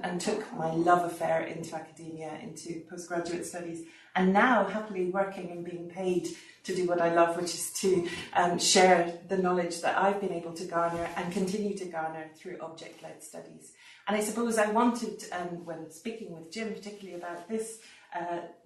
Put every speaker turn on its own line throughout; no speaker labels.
and took my love affair into academia, into postgraduate studies, and now happily working and being paid to do what I love, which is to share the knowledge that I've been able to garner and continue to garner through object-led studies. And I suppose I wanted, when speaking with Jim, particularly about this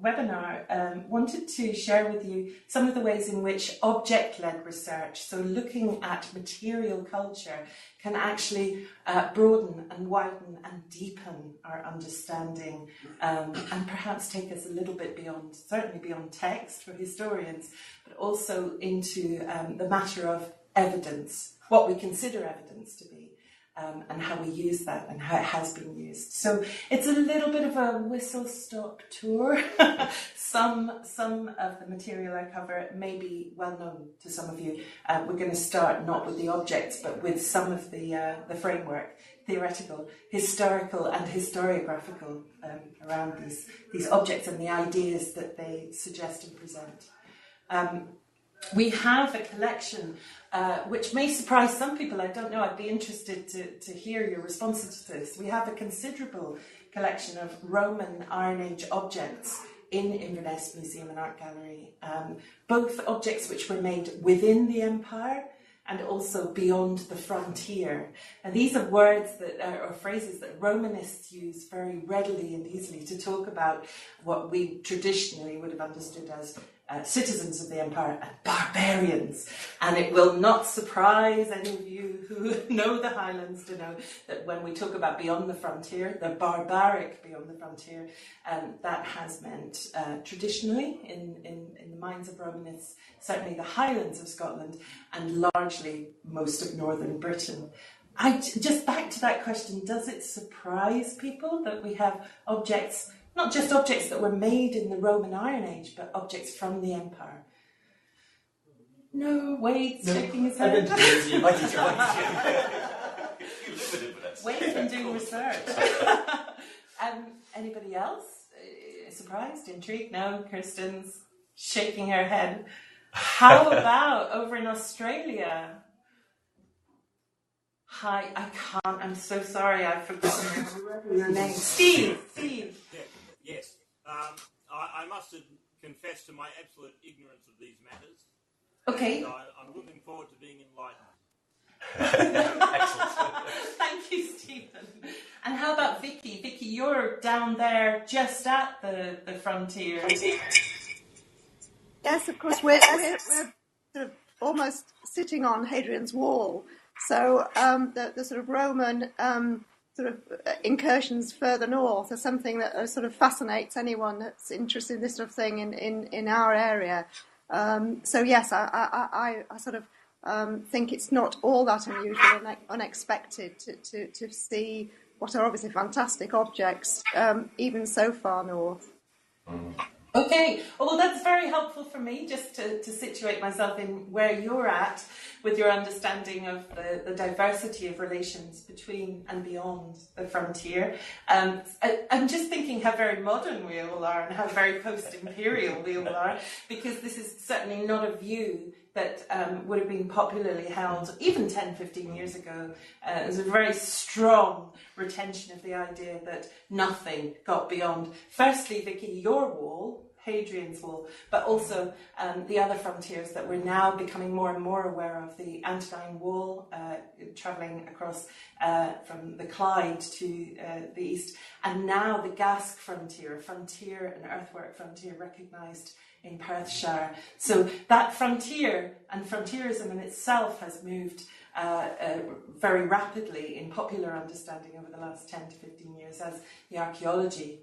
webinar, wanted to share with you some of the ways in which object-led research, so looking at material culture, can actually broaden and widen and deepen our understanding, and perhaps take us a little bit beyond, certainly beyond text for historians, but also into the matter of evidence, what we consider evidence to be. And how we use that and how it has been used. So it's a little bit of a whistle-stop tour. Some of the material I cover may be well known to some of you. We're going to start not with the objects, but with some of the framework, theoretical, historical and historiographical around these objects and the ideas that they suggest and present. We have a collection which may surprise some people. I don't know, I'd be interested to hear your responses to this. We have a considerable collection of Roman Iron Age objects in Inverness Museum and Art Gallery, both objects which were made within the empire and also beyond the frontier. And these are words that or phrases that Romanists use very readily and easily to talk about what we traditionally would have understood as citizens of the empire and barbarians. And it will not surprise any of you who know the Highlands to know that when we talk about beyond the frontier, the barbaric beyond the frontier, that has meant traditionally in the minds of Romanists, certainly the Highlands of Scotland and largely most of northern Britain. Just back to that question, does it surprise people that we have objects, not just objects that were made in the Roman Iron Age, but objects from the empire? No, Wade's shaking his head. Wade's been doing research. Anybody else? Surprised, intrigued? No, Kirsten's shaking her head. How about over in Australia? Hi, I can't, I'm so sorry, I've forgotten your name. Steve.
Yes, I must confess to my absolute ignorance of these matters.
Okay.
And I'm looking forward to being enlightened.
Excellent.
Thank you, Stephen. And how about Vicky? Vicky, you're down there just at the frontier.
Yes, of course, we're sort of almost sitting on Hadrian's Wall. So the sort of Roman sort of incursions further north are something that sort of fascinates anyone that's interested in this sort of thing in our area. So yes, I sort of think it's not all that unusual and unexpected to see what are obviously fantastic objects, even so far north.
Okay, well that's very helpful for me just to situate myself in where you're at with your understanding of the diversity of relations between and beyond the frontier. I'm just thinking how very modern we all are and how very post-imperial we all are, because this is certainly not a view that would have been popularly held even 10, 15 years ago. There's a very strong retention of the idea that nothing got beyond, firstly, Vicky, your wall, Hadrian's Wall, but also the other frontiers that we're now becoming more and more aware of, the Antonine Wall, travelling across from the Clyde to the east, and now the Gask frontier, an earthwork frontier recognised in Perthshire. So that frontier and frontierism in itself has moved very rapidly in popular understanding over the last 10 to 15 years as the archaeology,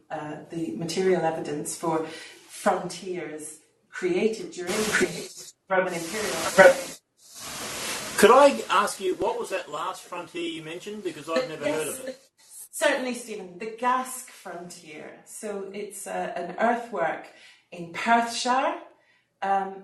the material evidence for frontiers created during the Roman Imperial.
Could I ask you, what was that last frontier you mentioned? Because I've never heard of it.
Certainly, Stephen, the Gask frontier. So it's an earthwork in Perthshire.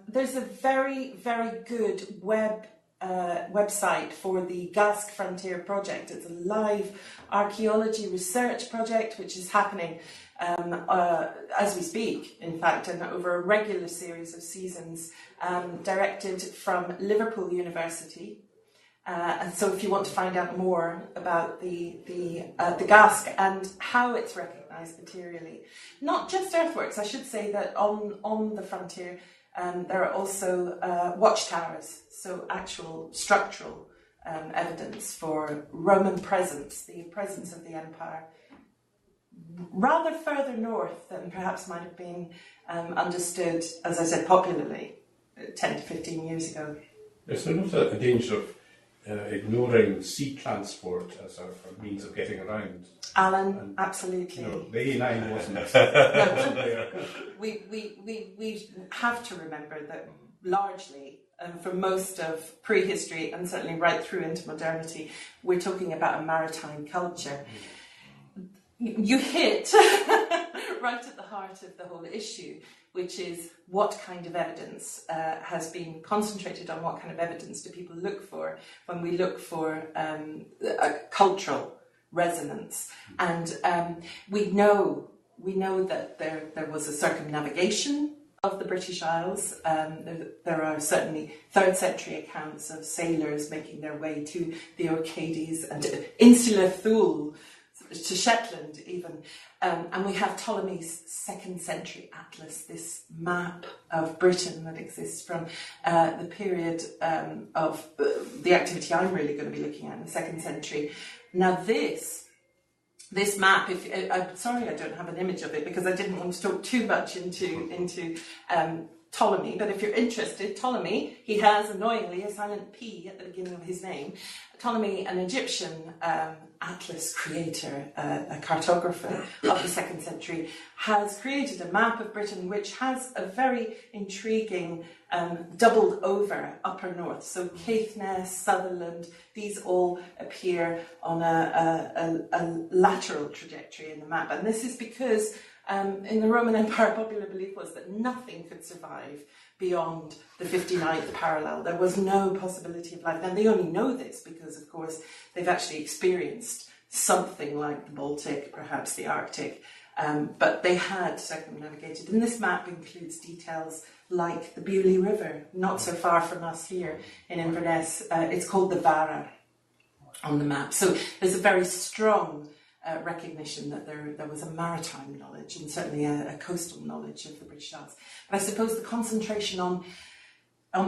There's a very, very good website for the Gask Frontier project. It's a live archaeology research project which is happening as we speak, in fact, and over a regular series of seasons, directed from Liverpool University, And so if you want to find out more about the Gask and how it's recognised materially, not just earthworks, I should say that on the frontier there are also watchtowers, so actual structural evidence for Roman presence, the presence of the empire, rather further north than perhaps might have been understood, as I said, popularly 10 to 15 years ago.
Is there not a danger of ignoring sea transport as a means of getting around?
Alan, absolutely.
The A9 wasn't.
We have to remember that largely, for most of prehistory and certainly right through into modernity, we're talking about a maritime culture. You hit right at the heart of the whole issue, which is what kind of evidence has been concentrated on, what kind of evidence do people look for when we look for a cultural resonance. And we know that there was a circumnavigation of the British Isles. There are certainly 3rd century accounts of sailors making their way to the Orcades and to Insula Thule, to Shetland even. And we have Ptolemy's 2nd century atlas, this map of Britain that exists from the period of the activity I'm really going to be looking at in the 2nd century. Now this map, I'm sorry I don't have an image of it because I didn't want to talk too much into Ptolemy, but if you're interested, Ptolemy, he has annoyingly a silent P at the beginning of his name. Ptolemy, an Egyptian atlas creator, a cartographer of the 2nd century, has created a map of Britain which has a very intriguing doubled over upper north. So Caithness, Sutherland, these all appear on a lateral trajectory in the map. And this is because in the Roman Empire, popular belief was that nothing could survive beyond the 59th parallel. There was no possibility of life. And they only know this because, of course, they've actually experienced something like the Baltic, perhaps the Arctic, but they had circumnavigated. And this map includes details like the Beaulieu River, not so far from us here in Inverness. It's called the Vara on the map. So there's a very strong recognition that there was a maritime knowledge and certainly a coastal knowledge of the British Isles. But I suppose the concentration on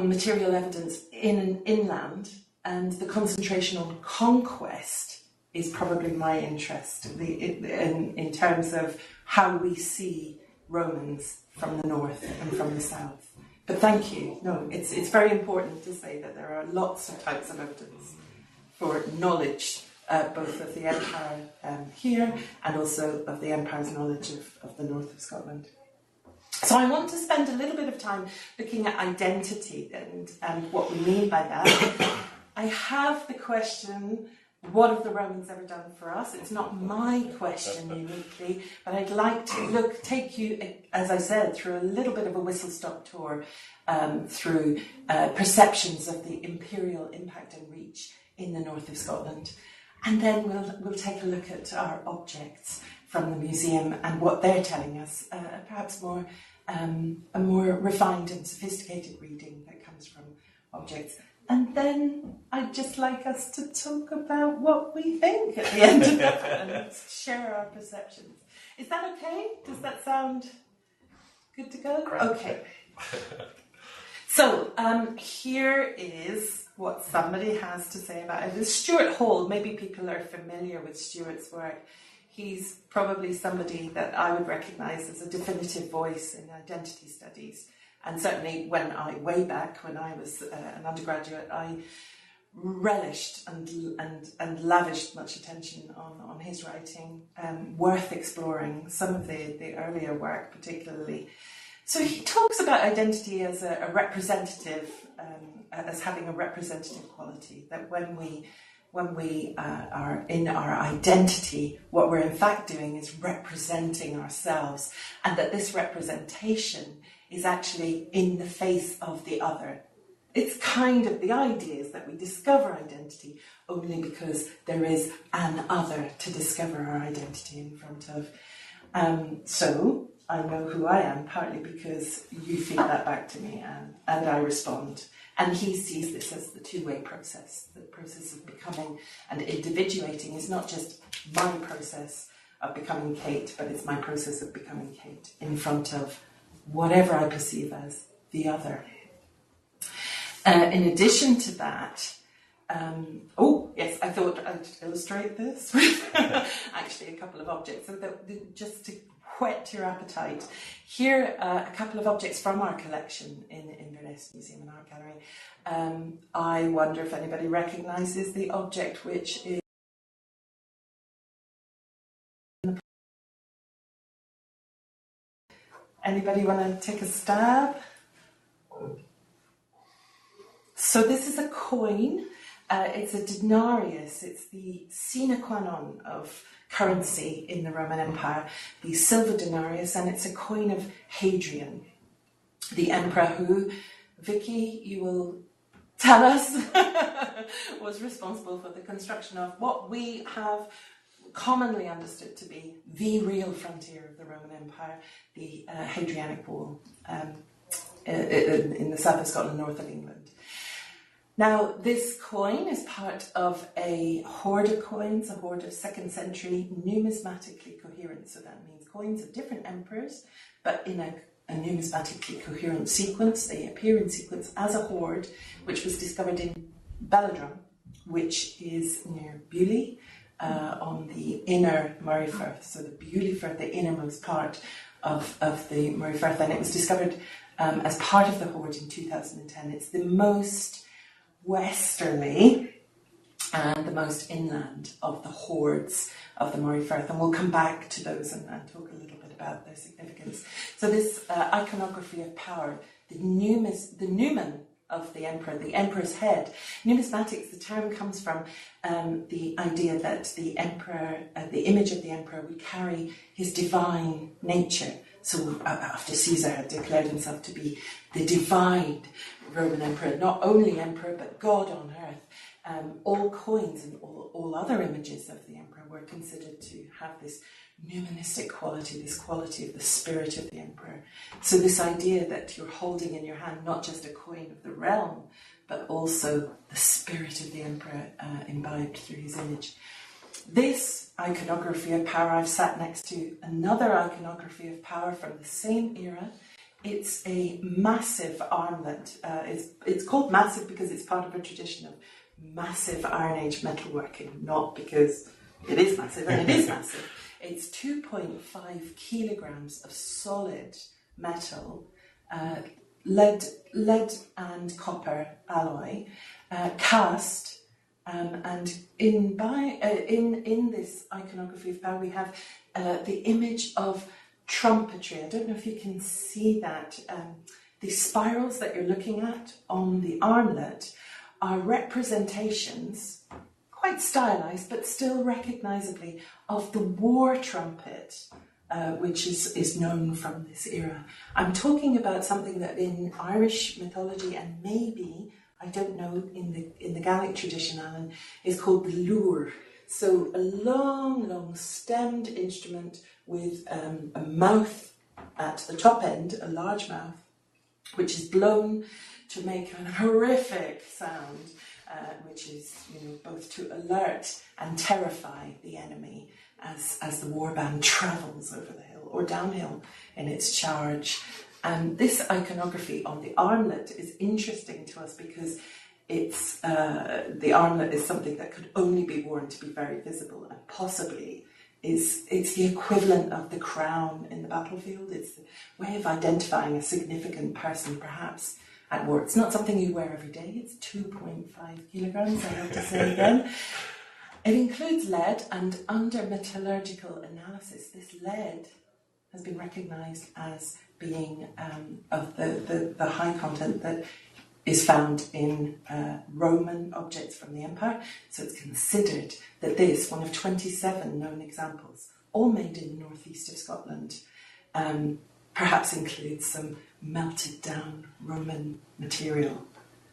material evidence inland and the concentration on conquest is probably my interest in terms of how we see Romans from the north and from the south. But thank you. No, it's very important to say that there are lots of types of evidence for knowledge, both of the empire here and also of the empire's knowledge of the north of Scotland. So I want to spend a little bit of time looking at identity and what we mean by that. I have the question, what have the Romans ever done for us? It's not my question uniquely, but I'd like to take you, as I said, through a little bit of a whistle-stop tour through perceptions of the imperial impact and reach in the north of Scotland. And then we'll take a look at our objects from the museum and what they're telling us, perhaps a more refined and sophisticated reading that comes from objects. And then I'd just like us to talk about what we think at the end of it and share our perceptions. Is that okay? Does that sound good to go?
Great.
Okay. So here is what somebody has to say about it. It's Stuart Hall. Maybe people are familiar with Stuart's work. He's probably somebody that I would recognise as a definitive voice in identity studies. And certainly way back when I was an undergraduate, I relished and lavished much attention on his writing, worth exploring some of the earlier work particularly. So he talks about identity as a representative, as having a representative quality, that when we are in our identity, what we're in fact doing is representing ourselves, and that this representation is actually in the face of the other. It's kind of the idea is that we discover identity only because there is an other to discover our identity in front of. So I know who I am, partly because you feed that back to me and I respond. And he sees this as the two-way process. The process of becoming and individuating is not just my process of becoming Cait, but it's my process of becoming Cait in front of whatever I perceive as the other. In addition to that, yes, I thought I'd illustrate this with actually a couple of objects, so that just to whet your appetite. Here are a couple of objects from our collection in Inverness Museum and Art Gallery. I wonder if anybody recognises the object, which is... Anybody want to take a stab? So this is a coin. It's a denarius. It's the sine qua non of currency in the Roman Empire, the silver denarius, and it's a coin of Hadrian, the emperor who, Vicky, you will tell us, was responsible for the construction of what we have commonly understood to be the real frontier of the Roman Empire, the Hadrianic Wall in the south of Scotland, north of England. Now, this coin is part of a hoard of coins, a hoard of 2nd century, numismatically coherent. So that means coins of different emperors, but in a numismatically coherent sequence. They appear in sequence as a hoard, which was discovered in Belladrum, which is near Beaulieu, on the inner Moray Firth. So the Beaulieu Firth, the innermost part of the Moray Firth, and it was discovered as part of the hoard in 2010. It's the most westerly and the most inland of the hoards of the Moray Firth, and we'll come back to those and talk a little bit about their significance. So this iconography of power, the numen of the emperor, the emperor's head. Numismatics, the term comes from the idea that the emperor, the image of the emperor would carry his divine nature. So after Caesar had declared himself to be the divine Roman emperor, not only emperor, but God on earth, all coins and all other images of the emperor were considered to have this nuministic quality, this quality of the spirit of the emperor. So this idea that you're holding in your hand not just a coin of the realm, but also the spirit of the emperor imbibed through his image. This iconography of power, I've sat next to another iconography of power from the same era. It's a massive armlet. It's called massive because it's part of a tradition of massive Iron Age metalworking, not because it is massive, and it is massive. It's 2.5 kilograms of solid metal, lead and copper alloy, cast. And in this iconography of power, we have the image of trumpetry. I don't know if you can see that. The spirals that you're looking at on the armlet are representations, quite stylized, but still recognizably, of the war trumpet, which is known from this era. I'm talking about something that in Irish mythology, and maybe, I don't know, in the Gaelic tradition, Alan, is called the lure. So a long stemmed instrument with a mouth at the top end, a large mouth, which is blown to make a horrific sound, which is, both to alert and terrify the enemy as the warband travels over the hill or downhill in its charge. And this iconography on the armlet is interesting to us because it's the armlet is something that could only be worn to be very visible, and possibly it's the equivalent of the crown in the battlefield. It's the way of identifying a significant person, perhaps, at war. It's not something you wear every day. It's 2.5 kilograms, I have to say again. It includes lead, and under metallurgical analysis, this lead has been recognised as being of the high content that is found in Roman objects from the empire. So it's considered that this, one of 27 known examples, all made in the northeast of Scotland, perhaps includes some melted down Roman material.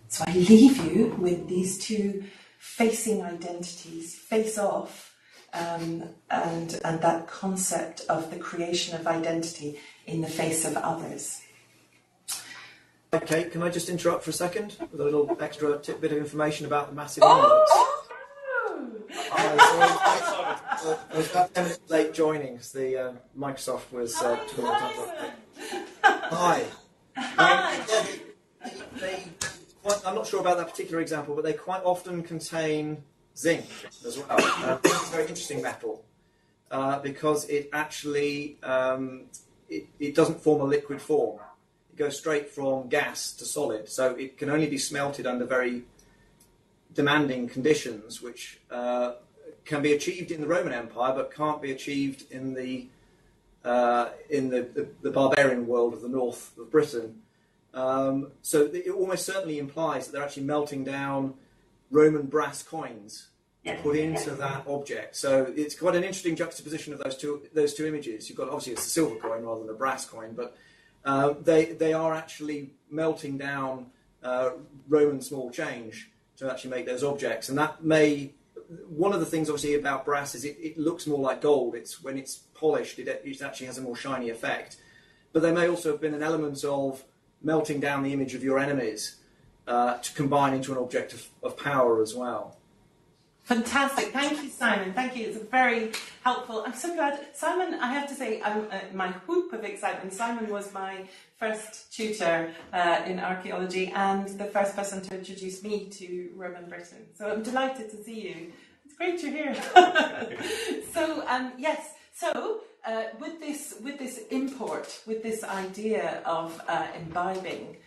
So I leave you with these two facing identities, face off, and that concept of the creation of identity in the face of others.
Okay, can I just interrupt for a second with a little extra bit of information about the massive monuments? I was about 10 minutes late joining because the Microsoft was talking about Hi. I'm not sure about that particular example, but they quite often contain zinc as well. Zinc is a very interesting metal because it actually it doesn't form a liquid form. It goes straight from gas to solid, so it can only be smelted under very demanding conditions, which can be achieved in the Roman Empire, but can't be achieved in the barbarian world of the north of Britain. So it almost certainly implies that they're actually melting down Roman brass coins to put into that object. So it's quite an interesting juxtaposition of those two images. You've got, obviously it's a silver coin rather than a brass coin, but they are actually melting down Roman small change to actually make those objects. And that may, one of the things obviously about brass is it looks more like gold. It's when it's polished, it actually has a more shiny effect. But there may also have been an element of melting down the image of your enemies to combine into an object of power as well.
Fantastic. Thank you, Simon. Thank you. It's very helpful. I'm so glad. Simon, I have to say, my whoop of excitement. Simon was my first tutor in archaeology and the first person to introduce me to Roman Britain. So I'm delighted to see you. It's great you're here. So, yes. So, with this import, with this idea of imbibing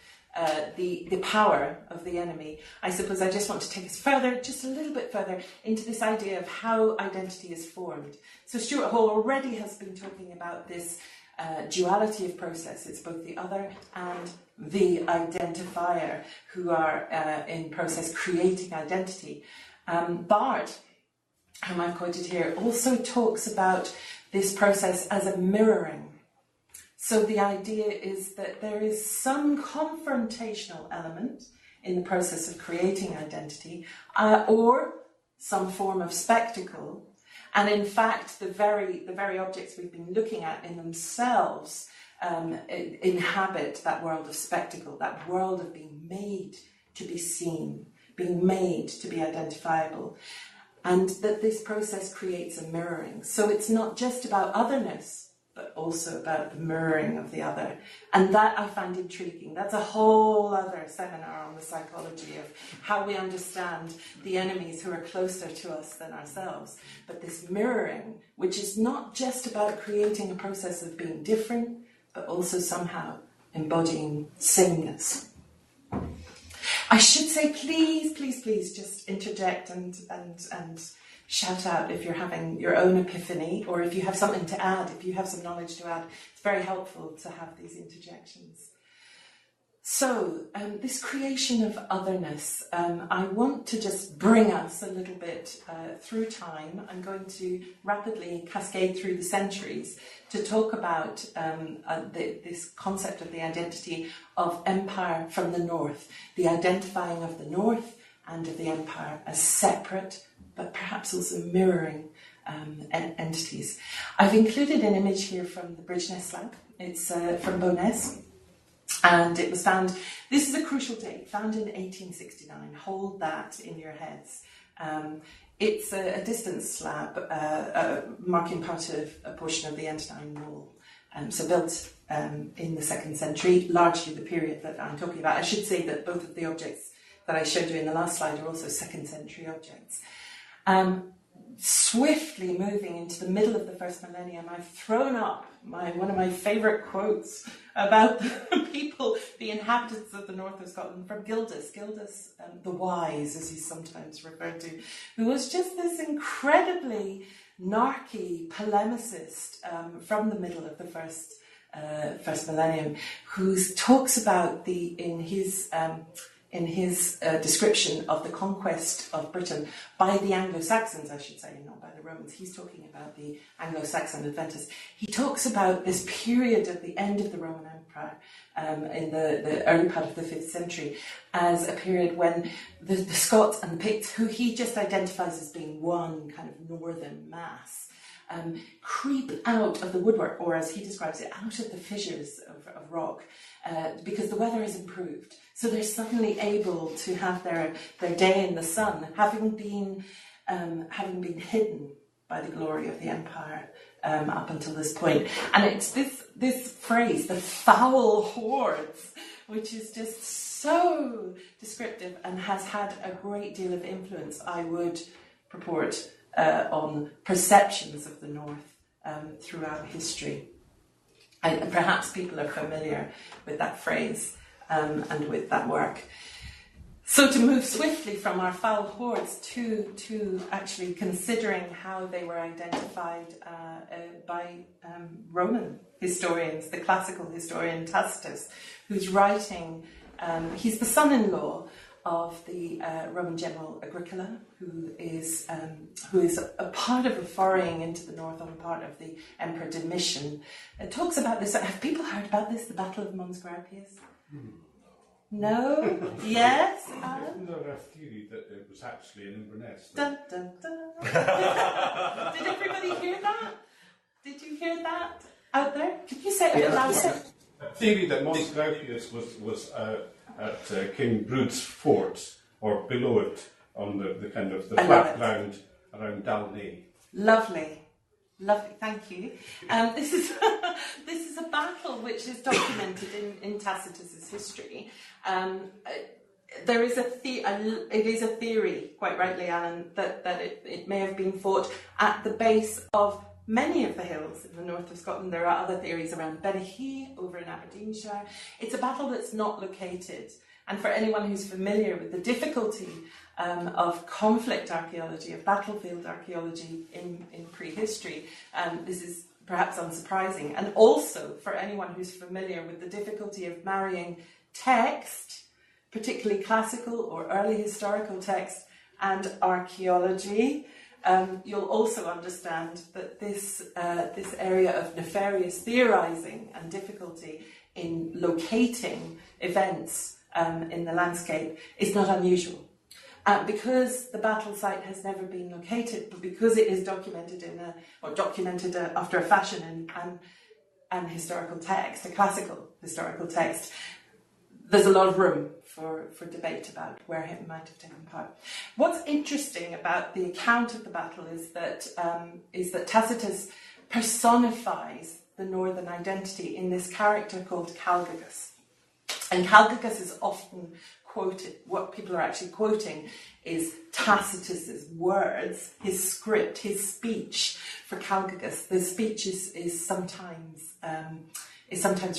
the power of the enemy, I suppose I just want to take us further, just a little bit further, into this idea of how identity is formed. So Stuart Hall already has been talking about this duality of process. It's both the other and the identifier who are in process creating identity. Bard, whom I've quoted here, also talks about this process as a mirroring. So the idea is that there is some confrontational element in the process of creating identity, or some form of spectacle. And in fact, the very objects we've been looking at in themselves inhabit that world of spectacle, that world of being made to be seen, being made to be identifiable. And that this process creates a mirroring. So it's not just about otherness, but also about the mirroring of the other. And that I find intriguing. That's a whole other seminar on the psychology of how we understand the enemies who are closer to us than ourselves. But this mirroring, which is not just about creating a process of being different, but also somehow embodying sameness. I should say, please, just interject and shout out if you're having your own epiphany, or if you have something to add, if you have some knowledge to add. It's very helpful to have these interjections. So, this creation of otherness, I want to just bring us a little bit through time. I'm going to rapidly cascade through the centuries to talk about this concept of the identity of empire from the north, the identifying of the north and of the empire as separate, but perhaps also mirroring entities. I've included an image here from the Bridgeness slab. It's from Bowness. And it was found, this is a crucial date, found in 1869. Hold that in your heads. It's a distance slab marking part of a portion of the Entenine Wall. So built in the 2nd century, largely the period that I'm talking about. I should say that both of the objects that I showed you in the last slide are also 2nd century objects. Swiftly moving into the middle of the first millennium, I've thrown up one of my favourite quotes about the people, the inhabitants of the north of Scotland, from Gildas, the Wise, as he's sometimes referred to, who was just this incredibly narky polemicist from the middle of the first millennium, who talks about in his in his description of the conquest of Britain by the Anglo-Saxons, I should say, not by the Romans. He's talking about the Anglo-Saxon adventures. He talks about this period at the end of the Roman Empire in the early part of the 5th century as a period when the Scots and the Picts, who he just identifies as being one kind of northern mass, creep out of the woodwork, or as he describes it, out of the fissures of rock, because the weather has improved. So they're suddenly able to have their day in the sun, having been hidden by the glory of the empire up until this point. And it's this phrase, the foul hordes, which is just so descriptive and has had a great deal of influence, I would purport, on perceptions of the North throughout history. And perhaps people are familiar with that phrase and with that work. So to move swiftly from our foul hordes to actually considering how they were identified by Roman historians, the classical historian Tacitus, who's writing, he's the son-in-law of the Roman general Agricola, who is a part of a foraying into the north on the part of the Emperor Domitian. It talks about this. Have people heard about this? The Battle of Mons Graupius? No? Yes?
Isn't there a theory that it was actually in Inverness?
Dun, dun, dun. Did everybody hear that? Did you hear that out there? Could you say it a bit louder?
A theory that Mons Graupius was at King Brude's fort, or below it, on the kind of the flat ground around Dalney.
Lovely, thank you. This is a battle which is documented in Tacitus's history. There is it is a theory, quite rightly, Alan, that it may have been fought at the base of many of the hills in the north of Scotland. There are other theories around Benihee over in Aberdeenshire. It's a battle that's not located. And for anyone who's familiar with the difficulty of conflict archaeology, of battlefield archaeology in prehistory, this is perhaps unsurprising. And also for anyone who's familiar with the difficulty of marrying text, particularly classical or early historical text, and archaeology, you'll also understand that this area of nefarious theorising and difficulty in locating events in the landscape is not unusual. Because the battle site has never been located, but because it is documented after a fashion in an historical text, a classical historical text, there's a lot of room for debate about where it might have taken part. What's interesting about the account of the battle is that Tacitus personifies the northern identity in this character called Calgagus. And Calgagus is often quoted. What people are actually quoting is Tacitus's words, his script, his speech for Calgagus. The speech is sometimes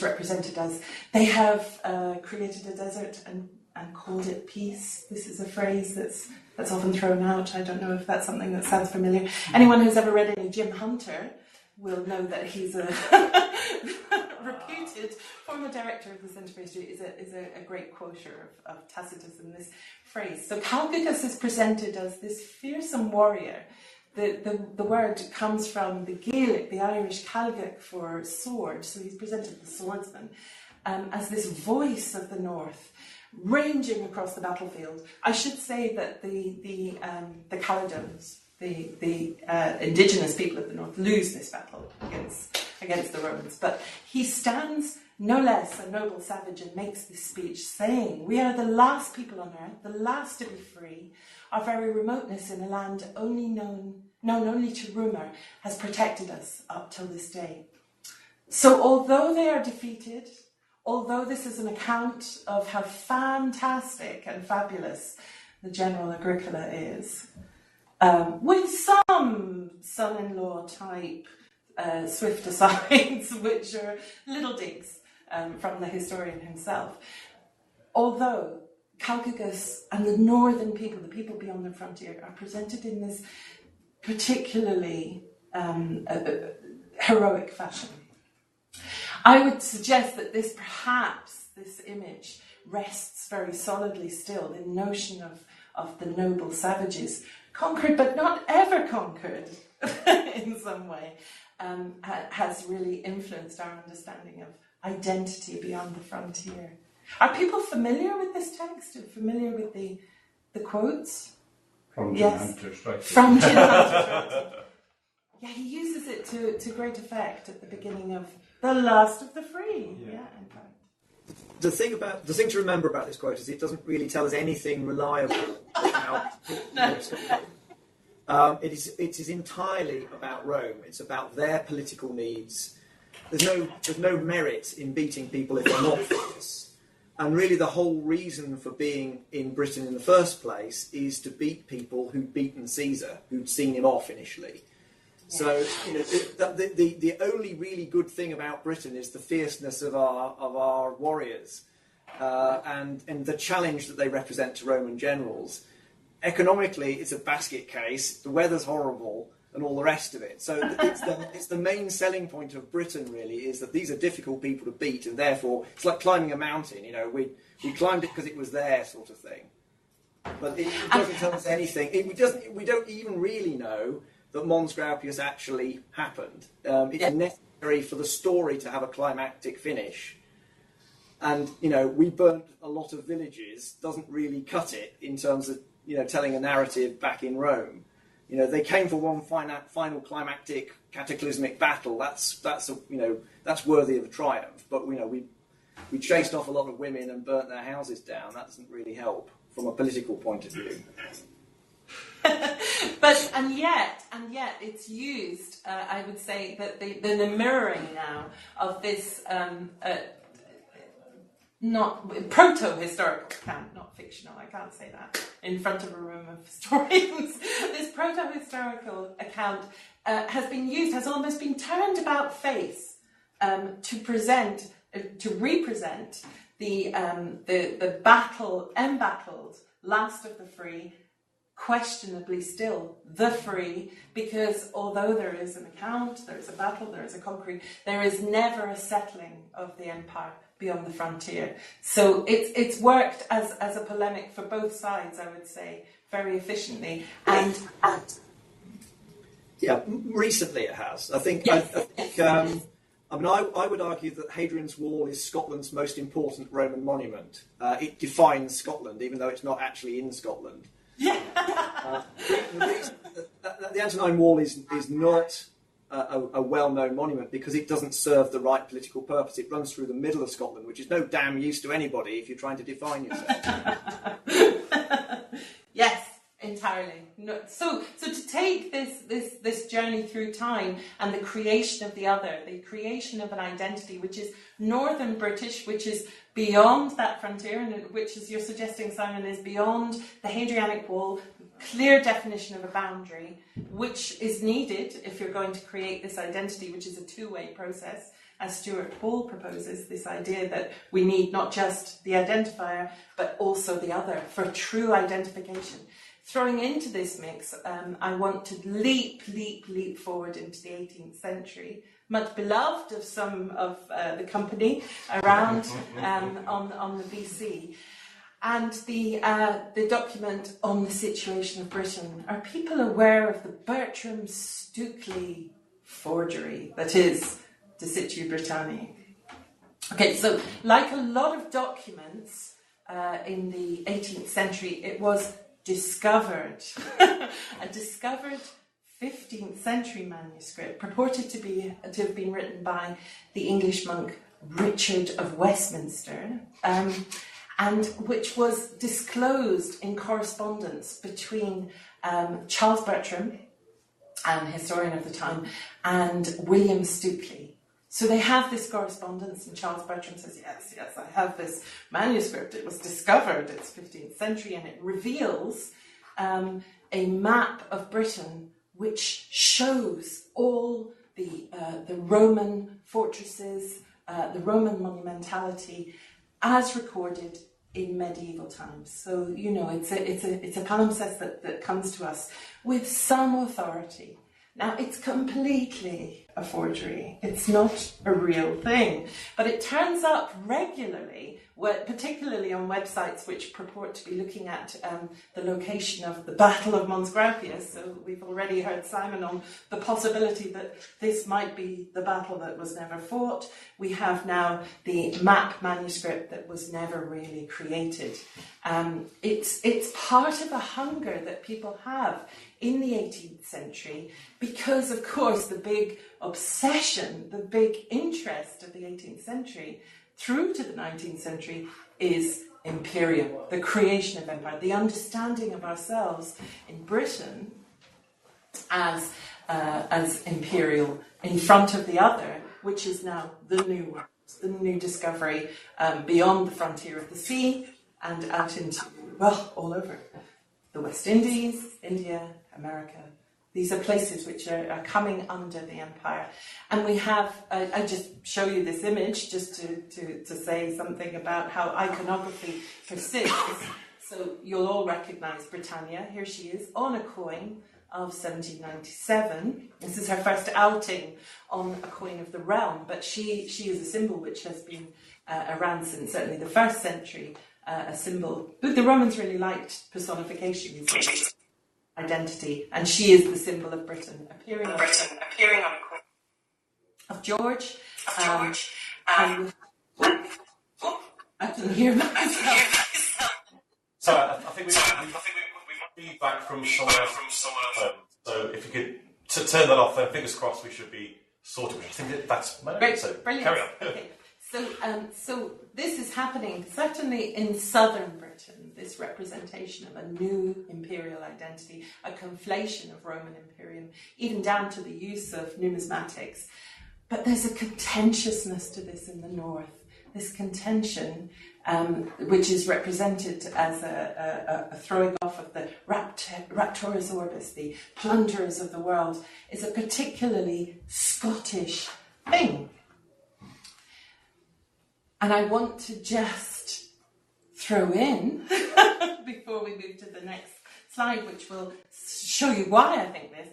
represented as, they have created a desert and called it peace. This is a phrase that's often thrown out. I don't know if that's something that sounds familiar. Anyone who's ever read any Jim Hunter will know that he's a reputed former director of the Centre for History, is a great quoter of Tacitus in this phrase. So Calgagus is presented as this fearsome warrior. The word comes from the Gaelic, the Irish Calgag for sword, so he's presented the swordsman as this voice of the north, ranging across the battlefield. I should say that the Caledones, the indigenous people of the north, lose this battle against the Romans, but he stands no less a noble savage and makes this speech saying, "We are the last people on earth, the last to be free. Our very remoteness in a land known only to rumour has protected us up till this day." So although they are defeated, although this is an account of how fantastic and fabulous the General Agricola is, with some son-in-law type swift asides, which are little digs from the historian himself, although Calgagus and the northern people, the people beyond the frontier, are presented in this particularly heroic fashion. I would suggest that this image rests very solidly still. The notion of the noble savages, conquered but not ever conquered in some way, has really influenced our understanding of identity beyond the frontier. Are people familiar with this text? Or familiar with the quotes?
From Jim
Yes.
Hunter's writing.
From Jim Hunter's writing. Yeah, he uses it to great effect at the beginning of The Last of the Free. Yeah, in fact.
The thing to remember about this quote is it doesn't really tell us anything reliable about it is entirely about Rome. It's about their political needs. There's no merit in beating people if they're not fierce. And really the whole reason for being in Britain in the first place is to beat people who'd beaten Caesar, who'd seen him off initially. So, the only really good thing about Britain is the fierceness of our warriors and the challenge that they represent to Roman generals. Economically, it's a basket case. The weather's horrible, and all the rest of it. So it's the main selling point of Britain. Really, is that these are difficult people to beat, and therefore it's like climbing a mountain. We climbed it because it was there, sort of thing. But it doesn't tell us anything. We don't even really know that Mons Graupius actually happened. It's necessary for the story to have a climactic finish. And, we burnt a lot of villages doesn't really cut it in terms of, telling a narrative back in Rome. They came for one final climactic cataclysmic battle. That's worthy of a triumph. But, we chased off a lot of women and burnt their houses down. That doesn't really help from a political point of view.
But and yet it's used. I would say that the mirroring now of this not proto-historical account, not fictional. I can't say that in front of a room of historians. This proto-historical account has almost been turned about face to represent the embattled last of the free. Questionably still the free, because although there is an account, there is a battle, there is a conquering, there is never a settling of the empire beyond the frontier. So it's worked as a polemic for both sides, I would say, very efficiently. And
recently it has. I think.
Yes.
I would argue that Hadrian's Wall is Scotland's most important Roman monument. It defines Scotland, even though it's not actually in Scotland.
Yeah.
The reason that the Antonine Wall is not a well-known monument because it doesn't serve the right political purpose. It runs through the middle of Scotland, which is no damn use to anybody if you're trying to define yourself.
Yes, entirely. No, so to take this journey through time and the creation of the other, the creation of an identity which is Northern British, which is beyond that frontier, and which, as you're suggesting, Simon, is beyond the Hadrianic Wall, clear definition of a boundary, which is needed if you're going to create this identity, which is a two-way process, as Stuart Hall proposes, this idea that we need not just the identifier, but also the other for true identification. Throwing into this mix, I want to leap forward into the 18th century, much beloved of some of the company around on the BC, and the document on the situation of Britain. Are people aware of the Bertram Stukely forgery that is De Situ Britanniae? Okay, so like a lot of documents in the 18th century, it was discovered, a discovered 15th century manuscript purported to have been written by the English monk Richard of Westminster, and which was disclosed in correspondence between Charles Bertram, an historian of the time, and William Stukely. So they have this correspondence, and Charles Bertram says, yes, I have this manuscript. It was discovered, it's 15th century, and it reveals a map of Britain which shows all the Roman fortresses, the Roman monumentality, as recorded in medieval times. So, it's a palimpsest that comes to us with some authority. Now, it's completely a forgery. It's not a real thing. But it turns up regularly, particularly on websites which purport to be looking at the location of the Battle of Mons Graupius. So we've already heard Simon on the possibility that this might be the battle that was never fought. We have now the map manuscript that was never really created. It's part of a hunger that people have in the 18th century because, of course, the big obsession, the big interest of the 18th century through to the 19th century is imperial, the creation of empire, the understanding of ourselves in Britain as imperial in front of the other, which is now the new world, the new discovery beyond the frontier of the sea and out into, well, all over. The West Indies, India, America. These are places which are coming under the empire. And we have, I just show you this image just to say something about how iconography persists. So you'll all recognise Britannia. Here she is on a coin of 1797. This is her first outing on a coin of the realm, but she is a symbol which has been around since certainly the 1st century, a symbol. But the Romans really liked personification, identity, and she is the symbol of Britain, appearing on a coin of George. And I can hear myself.
So I think we might be back from someone else. So if you could turn that off, then fingers crossed we should be sorted. I think that's
great.
So
brilliant.
Carry on.
Okay. So this is happening certainly in southern Britain, this representation of a new imperial identity, a conflation of Roman imperium, even down to the use of numismatics. But there's a contentiousness to this in the north, this contention which is represented as a throwing off of the raptores orbis, the plunderers of the world, is a particularly Scottish thing. And I want to just throw in, before we move to the next slide, which will show you why I think this,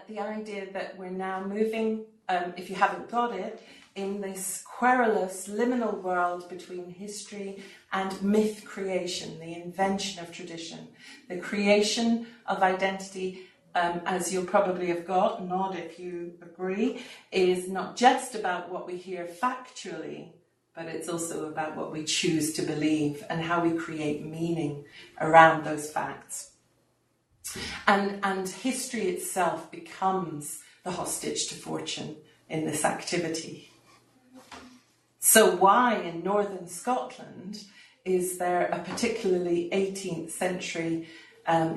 the idea that we're now moving, if you haven't got it, in this querulous liminal world between history and myth creation, the invention of tradition, the creation of identity, as you'll probably have got, nod if you agree, is not just about what we hear factually, but it's also about what we choose to believe and how we create meaning around those facts. And history itself becomes the hostage to fortune in this activity. So why in northern Scotland is there a particularly 18th century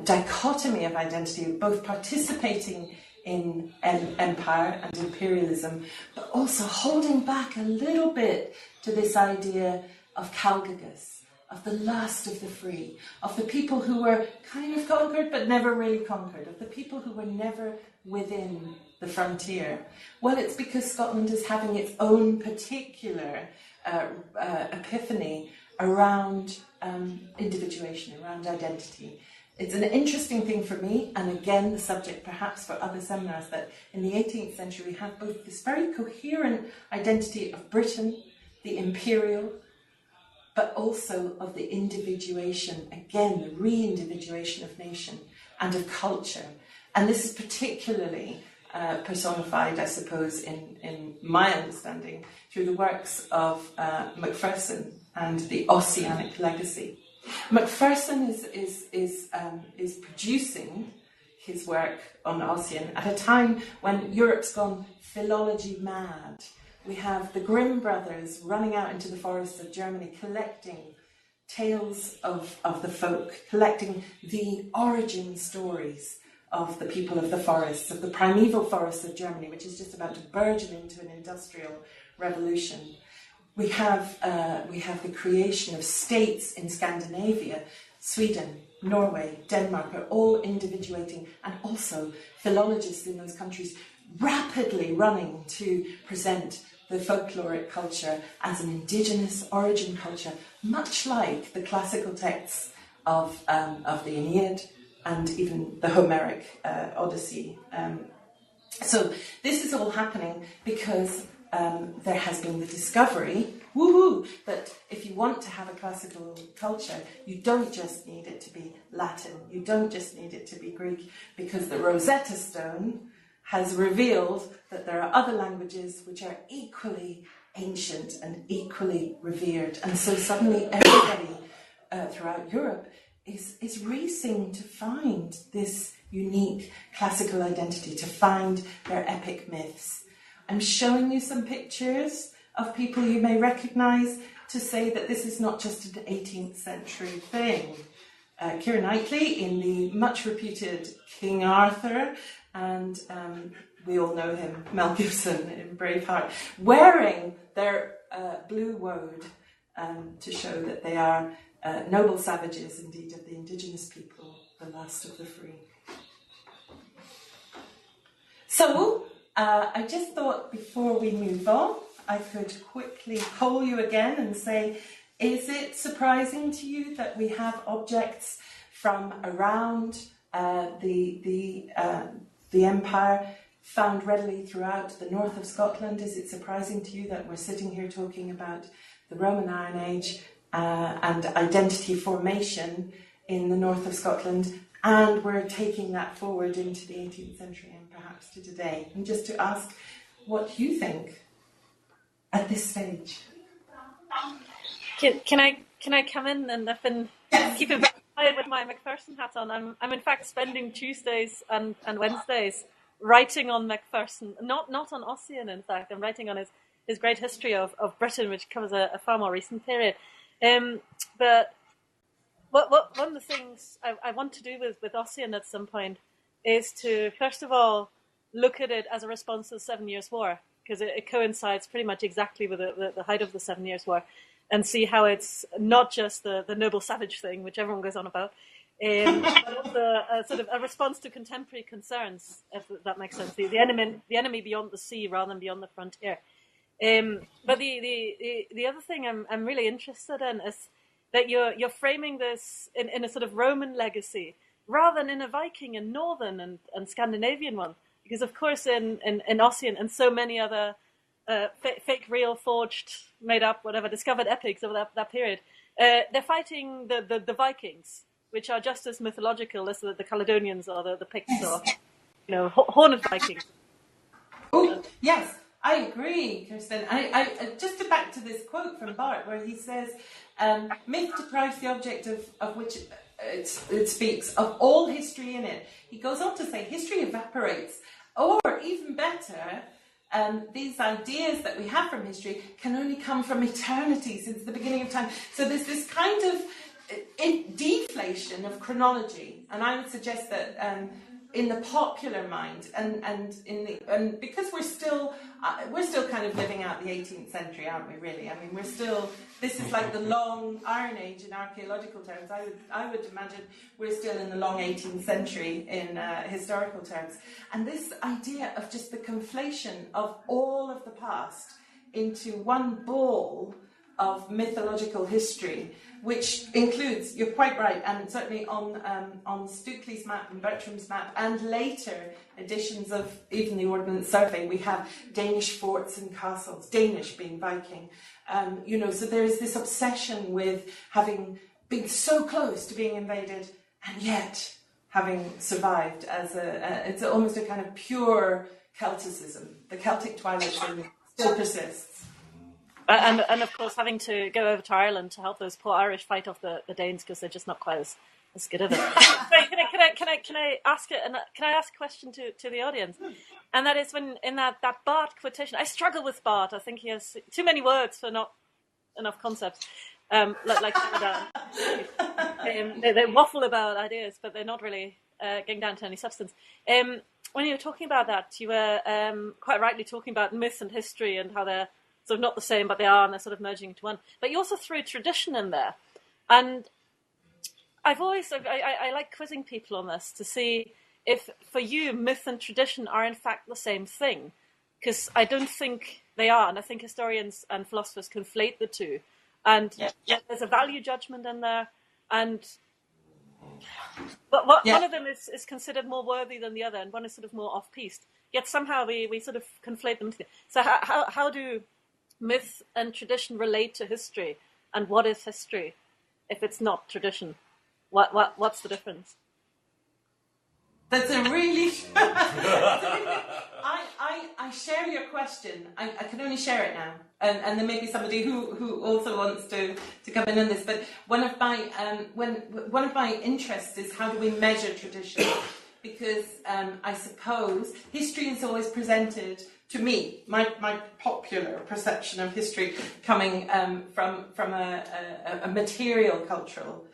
dichotomy of identity, of both participating in empire and imperialism, but also holding back a little bit to this idea of Calgagus, of the last of the free, of the people who were kind of conquered but never really conquered, of the people who were never within the frontier. Well, it's because Scotland is having its own particular epiphany around individuation, around identity. It's an interesting thing for me, and again, the subject perhaps for other seminars, that in the 18th century we have both this very coherent identity of Britain, the imperial, but also of the individuation, again, the re-individuation of nation and of culture. And this is particularly personified, I suppose, in my understanding, through the works of Macpherson and the Ossianic legacy. Macpherson is producing his work on Ossian at a time when Europe's gone philology mad. We have the Grimm brothers running out into the forests of Germany, collecting tales of the folk, collecting the origin stories of the people of the forests, of the primeval forests of Germany, which is just about to burgeon into an industrial revolution. We have the creation of states in Scandinavia, Sweden, Norway, Denmark are all individuating, and also philologists in those countries rapidly running to present the folkloric culture as an indigenous origin culture, much like the classical texts of the Aeneid and even the Homeric Odyssey. So this is all happening because there has been the discovery, woohoo, that if you want to have a classical culture, you don't just need it to be Latin, you don't just need it to be Greek, because the Rosetta Stone has revealed that there are other languages which are equally ancient and equally revered. And so suddenly everybody throughout Europe is racing to find this unique classical identity, to find their epic myths. I'm showing you some pictures of people you may recognise to say that this is not just an 18th century thing. Keira Knightley in the much reputed King Arthur, and we all know him, Mel Gibson in Braveheart, wearing their blue woad to show that they are noble savages, indeed, of the indigenous people, the last of the free. So, I just thought before we move on, I could quickly poll you again and say, is it surprising to you that we have objects from around the empire found readily throughout the north of Scotland? Is it surprising to you that we're sitting here talking about the Roman Iron Age and identity formation in the north of Scotland, and we're taking that forward into the 18th century and perhaps to today? And just to ask what you think at this stage.
Can I come in? And I've been keeping very quiet with my Macpherson hat on. I'm in fact spending Tuesdays and Wednesdays writing on Macpherson, not on Ossian. In fact, I'm writing on his great history of Britain, which covers a far more recent period. But one of the things I want to do with Ossian at some point is to, first of all, look at it as a response to the 7 Years' War, because it coincides pretty much exactly with the height of the 7 Years' War, and see how it's not just the noble savage thing, which everyone goes on about, but also a sort of a response to contemporary concerns, if that makes sense. The enemy beyond the sea rather than beyond the frontier. But the other thing I'm really interested in is that you're framing this in a sort of Roman legacy rather than in a Viking and Northern and Scandinavian one. Because, of course, in Ossian and so many other fake, real, forged, made up, whatever, discovered epics of that period, they're fighting the Vikings, which are just as mythological as the Caledonians or the Picts or, horned Vikings.
Oh, yes, I agree, Kirsten. I just to back to this quote from Bart, where he says, myth deprives the object of which it speaks of all history in it. He goes on to say history evaporates, or even better, these ideas that we have from history can only come from eternity, since the beginning of time. So there's this kind of deflation of chronology, and I would suggest that in the popular mind, and because we're still kind of living out the 18th century, aren't we? Really, I mean, this is like the long Iron Age in archaeological terms. I would imagine we're still in the long 18th century in historical terms, and this idea of just the conflation of all of the past into one ball of mythological history, which includes, you're quite right, and certainly on Stukely's map and Bertram's map, and later editions of even the Ordnance Survey, we have Danish forts and castles, Danish being Viking. So there is this obsession with having been so close to being invaded, and yet having survived as it's almost a kind of pure Celticism. The Celtic twilight still persists.
And of course, having to go over to Ireland to help those poor Irish fight off the Danes because they're just not quite as good at it. Can I ask it? And can I ask a question to the audience? And that is, when in that Bart quotation, I struggle with Bart. I think he has too many words for not enough concepts. Like they waffle about ideas, but they're not really getting down to any substance. When you were talking about that, you were quite rightly talking about myth and history and how they're sort of not the same, but they are, and they're sort of merging into one. But you also threw tradition in there. And I like quizzing people on this to see if, for you, myth and tradition are in fact the same thing. Because I don't think they are, and I think historians and philosophers conflate the two. And there's a value judgment in there, but one of them is considered more worthy than the other, and one is sort of more off-piste. yet somehow we sort of conflate them together. So how do myth and tradition relate to history? And what is history if it's not tradition? What's the difference?
That's a really... I share your question. I can only share it now. And there may be somebody who also wants to come in on this. But one of my interests is how do we measure tradition? Because I suppose history is always presented to me, my popular perception of history coming from a material cultural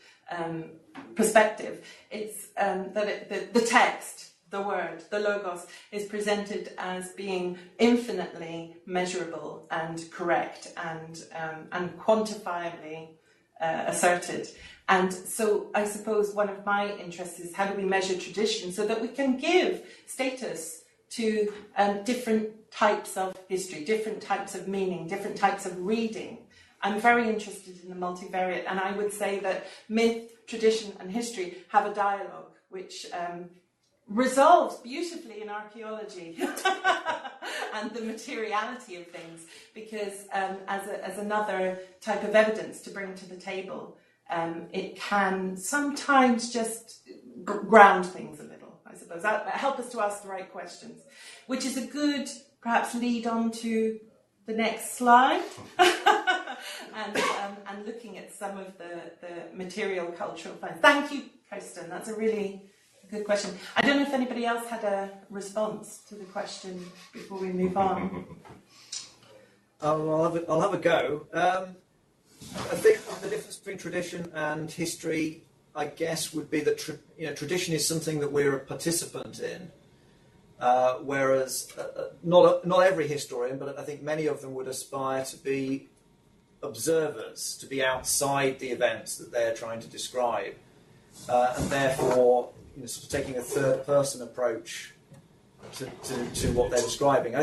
perspective. It's that the text, the word, the logos, is presented as being infinitely measurable and correct and quantifiably asserted. And so I suppose one of my interests is how do we measure tradition so that we can give status to different types of history, different types of meaning, different types of reading. I'm very interested in the multivariate, and I would say that myth, tradition and history have a dialogue which resolves beautifully in archaeology and the materiality of things, because as another type of evidence to bring to the table, it can sometimes just ground things a little, I suppose, help us to ask the right questions, which is a good perhaps lead on to the next slide. And looking at some of the material cultural finds. Thank you, Kirsten. That's a really good question. I don't know if anybody else had a response to the question before we move on.
I'll have a go. I think the difference between tradition and history, I guess, would be that tradition is something that we're a participant in, whereas not every historian, but I think many of them would aspire to be observers, to be outside the events that they're trying to describe, and therefore sort of taking a third-person approach to what they're describing.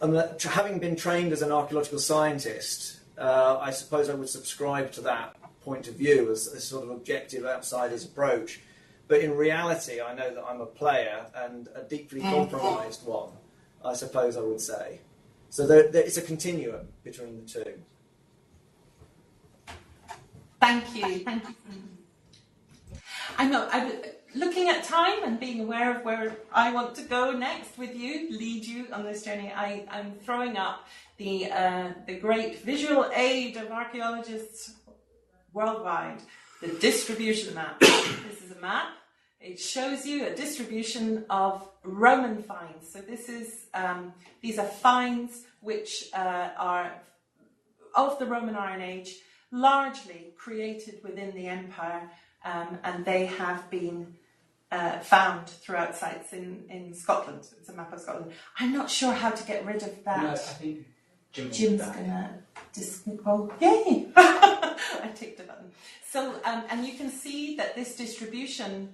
Having been trained as an archaeological scientist, I suppose I would subscribe to that point of view as a sort of objective outsider's approach. But in reality, I know that I'm a player and a deeply compromised one, I suppose I would say. So it's a continuum between the two.
Thank you. I know, looking at time and being aware of where I want to go next with you, lead you on this journey, I'm throwing up the great visual aid of archaeologists worldwide, the distribution map. This is a map. It shows you a distribution of Roman finds. So this is these are finds which are of the Roman Iron Age, largely created within the empire, and they have been found throughout sites in Scotland. It's a map of Scotland. I'm not sure how to get rid of that.
No, I think
Jim's gonna oh yay! I ticked a button. So and you can see that this distribution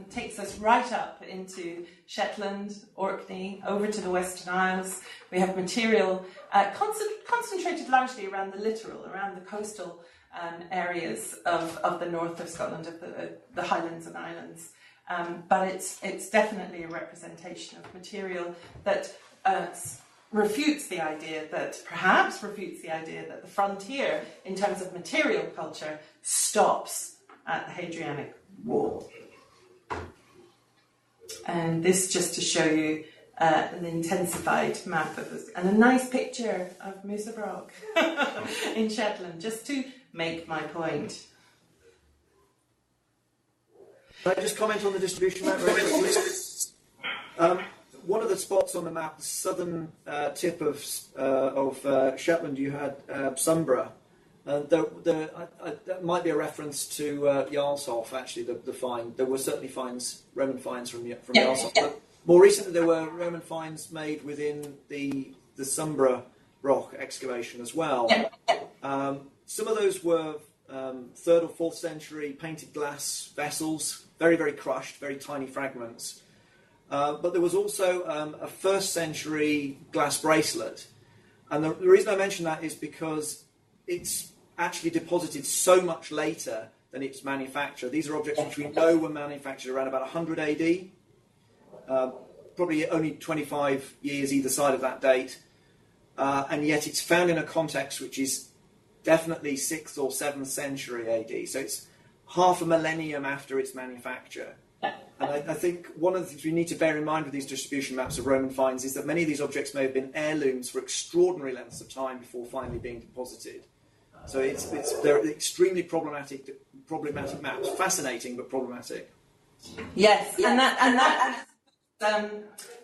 takes us right up into Shetland, Orkney, over to the Western Isles. We have material concentrated largely around the littoral, around the coastal areas of the north of Scotland, of the Highlands and Islands. But it's definitely a representation of material that refutes the idea that the frontier in terms of material culture stops at the Hadrianic Wall. And this just to show you an intensified map of this, and a nice picture of Musabrock in Shetland, just to make my point.
Can I just comment on the distribution map very quickly? One of the spots on the map, the southern tip of Shetland, you had Sumbra. That might be a reference to Jarlshof, actually, the find. There were certainly Roman finds from Jarlshof. But more recently, there were Roman finds made within the Sumbra rock excavation as well. Some of those were 3rd or 4th century painted glass vessels, very, very crushed, very tiny fragments. But there was also a 1st century glass bracelet. And the reason I mention that is because it's actually deposited so much later than its manufacture. These are objects which we know were manufactured around about 100 AD. probably only 25 years either side of that date, and yet it's found in a context which is definitely 6th or 7th century AD. So it's half a millennium after its manufacture. And I think one of the things we need to bear in mind with these distribution maps of Roman finds is that many of these objects may have been heirlooms for extraordinary lengths of time before finally being deposited. So they're extremely problematic maps. Fascinating, but problematic.
Yes, and that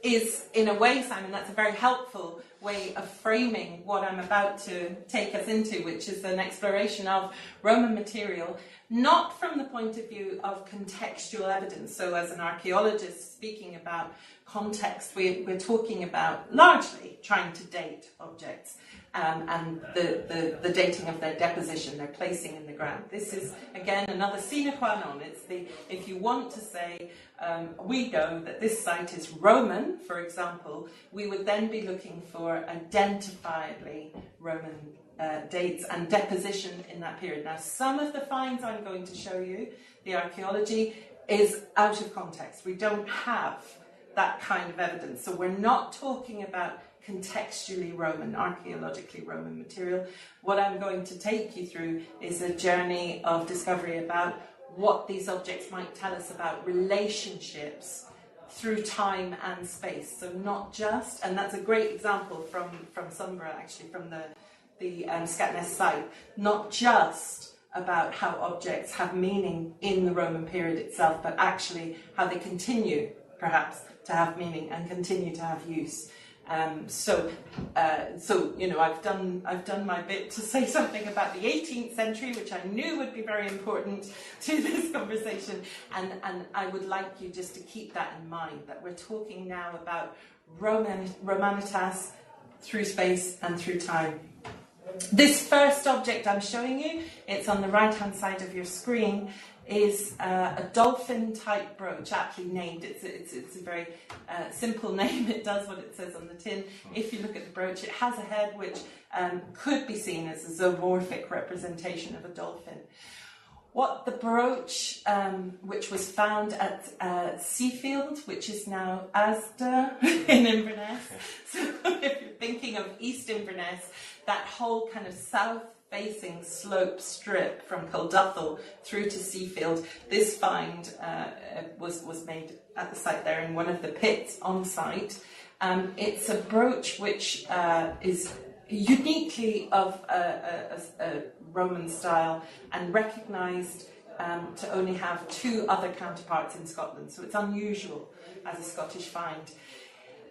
is, in a way, Simon, that's a very helpful way of framing what I'm about to take us into, which is an exploration of Roman material, not from the point of view of contextual evidence. So as an archaeologist speaking about context, we're talking about largely trying to date objects and the dating of their deposition, their placing in the ground. This is, again, another sine qua non. It's if you want to say, we know that this site is Roman, for example, we would then be looking for identifiably Roman dates and deposition in that period. Now, some of the finds I'm going to show you, the archaeology, is out of context. We don't have that kind of evidence. So we're not talking about contextually Roman, archaeologically Roman material. What I'm going to take you through is a journey of discovery about what these objects might tell us about relationships through time and space. So not just, and that's a great example from Sunborough, actually, from the Scatness site, not just about how objects have meaning in the Roman period itself, but actually how they continue, perhaps, to have meaning and continue to have use. So you know, I've done my bit to say something about the 18th century, which I knew would be very important to this conversation, and I would like you just to keep that in mind, that we're talking now about Romanitas through space and through time. This first object I'm showing you, it's on the right-hand side of your screen, is a dolphin-type brooch, aptly named. It's a very simple name. It does what it says on the tin. If you look at the brooch, it has a head which could be seen as a zoomorphic representation of a dolphin. What the brooch, which was found at Seafield, which is now Asda in Inverness. So if you're thinking of East Inverness, that whole kind of south-facing slope strip from Culduthel through to Seafield, this find was made at the site there in one of the pits on site. It's a brooch which is uniquely of a Roman style and recognised to only have two other counterparts in Scotland, so it's unusual as a Scottish find.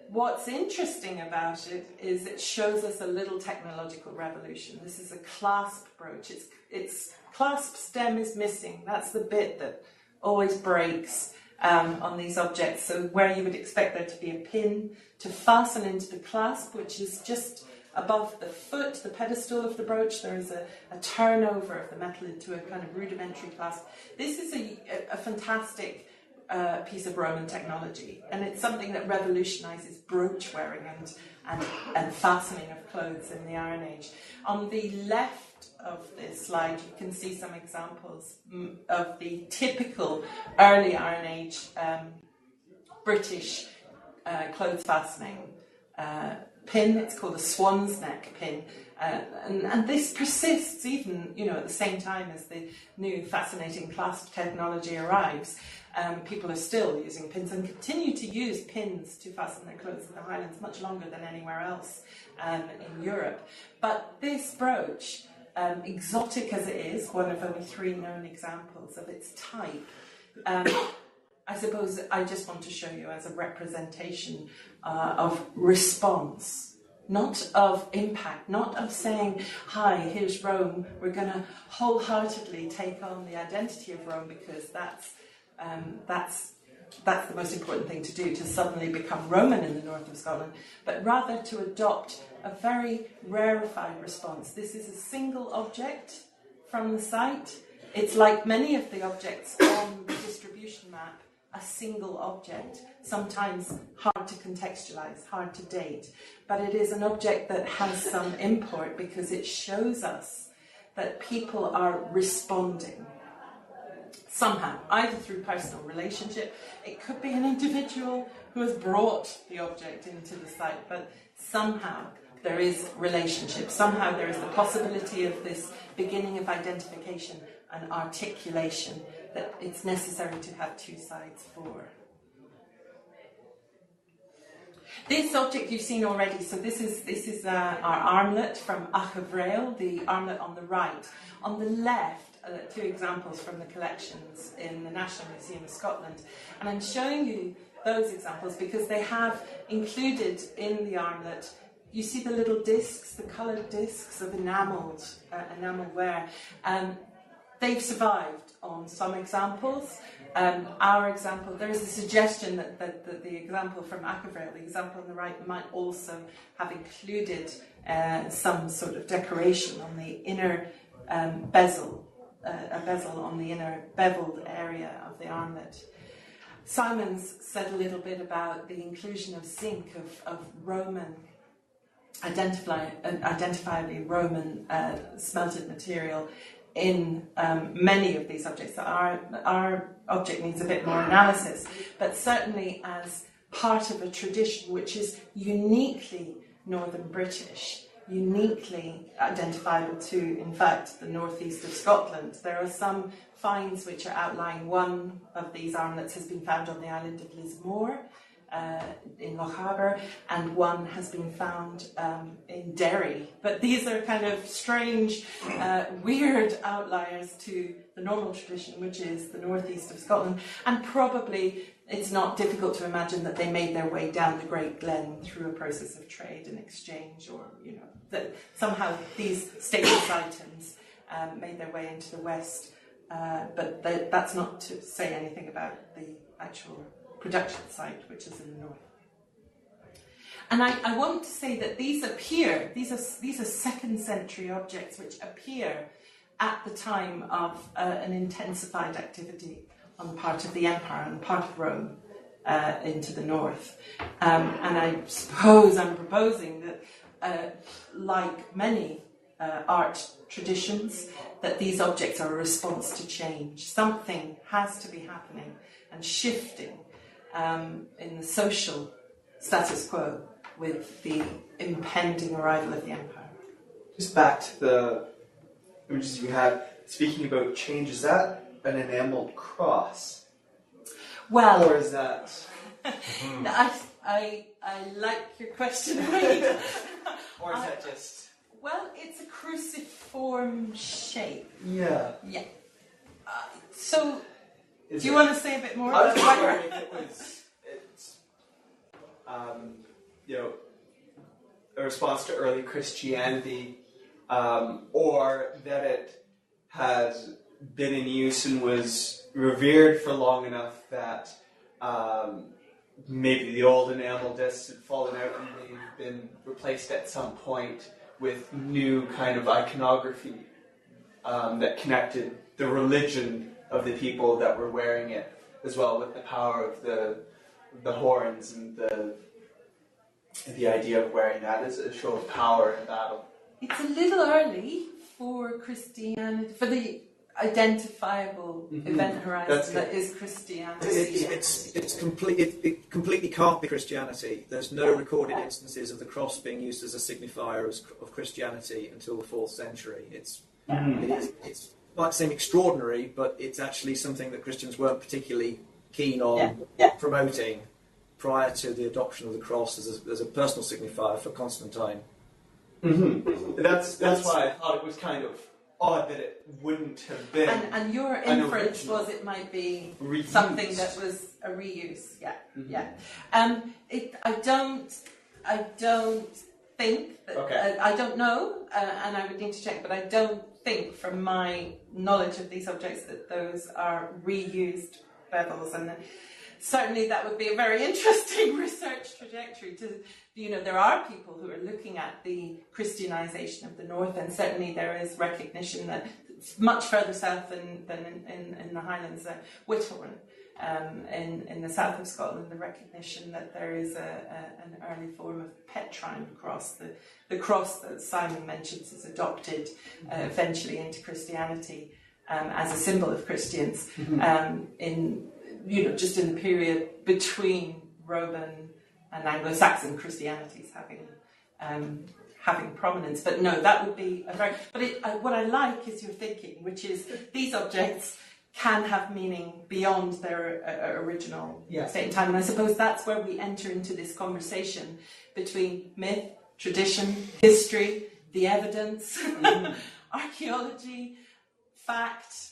What's interesting about it is it shows us a little technological revolution. This is a clasp brooch. Its clasp stem is missing. That's the bit that always breaks on these objects. So where you would expect there to be a pin to fasten into the clasp, which is just above the foot, the pedestal of the brooch, there is a turnover of the metal into a kind of rudimentary clasp. This is a fantastic piece of Roman technology, and it's something that revolutionises brooch wearing and fastening of clothes in the Iron Age. On the left of this slide, you can see some examples of the typical early Iron Age British clothes fastening pin. It's called a swan's neck pin, and this persists even, you know, at the same time as the new fascinating clasp technology arrives. People are still using pins and continue to use pins to fasten their clothes in the Highlands much longer than anywhere else in Europe. But this brooch, exotic as it is, one of only 3 known examples of its type, I suppose I just want to show you as a representation of response, not of impact, not of saying, hi, here's Rome, we're going to wholeheartedly take on the identity of Rome because that's the most important thing to do, to suddenly become Roman in the north of Scotland, but rather to adopt a very rarefied response. This is a single object from the site. It's like many of the objects on the distribution map, a single object, sometimes hard to contextualize, hard to date, but it is an object that has some import because it shows us that people are responding somehow, either through personal relationship. It could be an individual who has brought the object into the site, but somehow there is relationship. Somehow there is the possibility of this beginning of identification and articulation that it's necessary to have two sides for. This object you've seen already, so this is our armlet from Achevrail, the armlet on the right. On the left, two examples from the collections in the National Museum of Scotland. And I'm showing you those examples because they have included in the armlet, you see the little discs, the coloured discs of enamelware. They've survived on some examples. Our example, there is a suggestion that the example from Achevrail, the example on the right, might also have included some sort of decoration on the inner bezel, a bezel on the inner beveled area of the armlet. Simon's said a little bit about the inclusion of zinc, of Roman, identifiably Roman smelted material in many of these objects. So our object needs a bit more analysis, but certainly as part of a tradition which is uniquely Northern British, uniquely identifiable to, in fact, the northeast of Scotland. There are some finds which are outlying. One of these armlets has been found on the island of Lismore in Loch Harbour, and one has been found in Derry. But these are kind of strange, weird outliers to the normal tradition, which is the northeast of Scotland, and probably it's not difficult to imagine that they made their way down the Great Glen through a process of trade and exchange, or, you know, that somehow these stateless items made their way into the West. But that's not to say anything about the actual production site, which is in the north. And I want to say that these are 2nd century objects which appear at the time of an intensified activity on the part of the empire and part of Rome into the north. And I suppose I'm proposing that, like many art traditions, that these objects are a response to change. Something has to be happening and shifting in the social status quo with the impending arrival of the empire.
Just back to the images you had, speaking about change, is that an enameled cross?
Well,
or is that...
I like your question, Wade.
Or is that just...
Well, it's a cruciform shape.
Yeah.
Yeah. So... Do you want to say a bit more about
that? I was wondering if it was, a response to early Christianity, or that it has been in use and was revered for long enough that maybe the old enamel discs had fallen out and they've been replaced at some point with new kind of iconography that connected the religion of the people that were wearing it, as well, with the power of the horns and the idea of wearing that as a show of power in battle.
It's a little early for Christianity, for the identifiable event horizon that is Christianity.
It completely can't be Christianity. There's no recorded instances of the cross being used as a signifier of Christianity until the 4th century. It's might seem extraordinary, but it's actually something that Christians weren't particularly keen on promoting prior to the adoption of the cross as a personal signifier for Constantine.
Mm-hmm. That's why I thought it was kind of odd that it wouldn't have been.
And your inference was it might be
reuse.
Something that was a reuse. Yeah, yeah. I don't think that.
Okay.
I don't know, and I would need to check, but I don't think, from my knowledge of these objects, that those are reused bevels, and certainly that would be a very interesting research trajectory. There are people who are looking at the Christianization of the north, and certainly there is recognition that it's much further south than in the Highlands, Whithorn, in the south of Scotland, the recognition that there is an early form of Petrine cross. The cross that Simon mentions is adopted eventually into Christianity as a symbol of Christians just in the period between Roman and Anglo-Saxon Christianities having prominence. But no, that would be a very... But what I like is your thinking, which is these objects can have meaning beyond their original state and time. And I suppose that's where we enter into this conversation between myth, tradition, history, the evidence, archaeology, fact,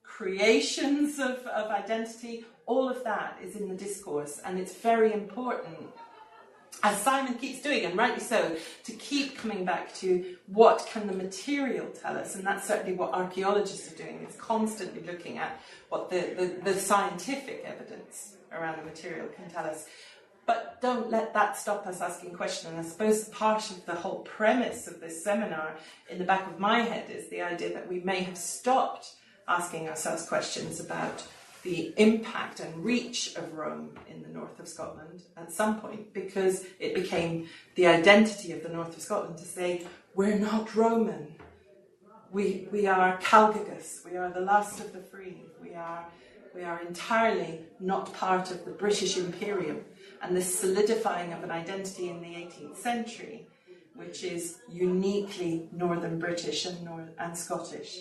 creations of identity. All of that is in the discourse, and it's very important, as Simon keeps doing, and rightly so, to keep coming back to what can the material tell us, and that's certainly what archaeologists are doing. It's constantly looking at what the scientific evidence around the material can tell us. But don't let that stop us asking questions. And I suppose part of the whole premise of this seminar in the back of my head is the idea that we may have stopped asking ourselves questions about the impact and reach of Rome in the north of Scotland at some point, because it became the identity of the north of Scotland to say, we're not Roman, we are Calgagus, we are the last of the free, we are entirely not part of the British Imperium. And this solidifying of an identity in the 18th century, which is uniquely Northern British and Scottish.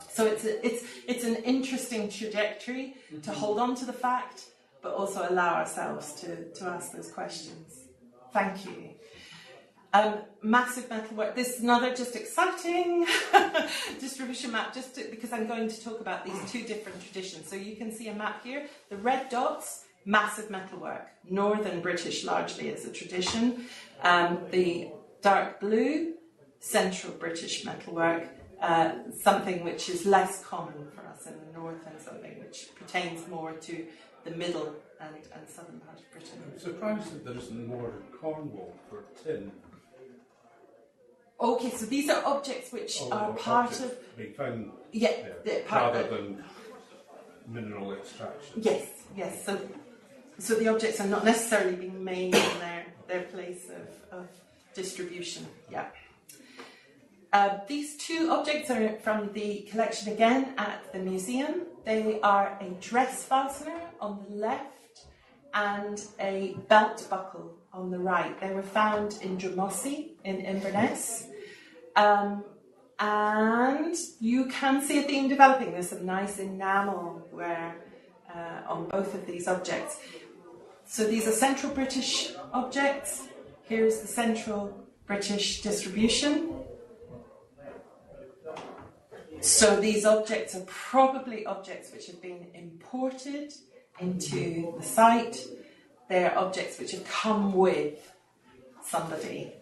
So it's an interesting trajectory to hold on to the fact, but also allow ourselves to ask those questions. Thank you. Massive metalwork. This is another just exciting distribution map, because I'm going to talk about these two different traditions. So you can see a map here. The red dots, massive metalwork. Northern British largely as a tradition. The dark blue, central British metalwork. Something which is less common for us in the north, and something which pertains more to the middle and southern part of Britain.
I'm surprised that there isn't more in Cornwall for tin.
Okay, so these are objects which are part of...
being found
rather
than mineral extraction.
Yes. So the objects are not necessarily being made in their place of distribution. Yeah. These two objects are from the collection again at the museum. They are a dress fastener on the left and a belt buckle on the right. They were found in Drumossie in Inverness. And you can see a theme developing. There's some nice enamel wear on both of these objects. So these are Central British objects. Here's the Central British distribution. So these objects are probably objects which have been imported into the site. They are objects which have come with somebody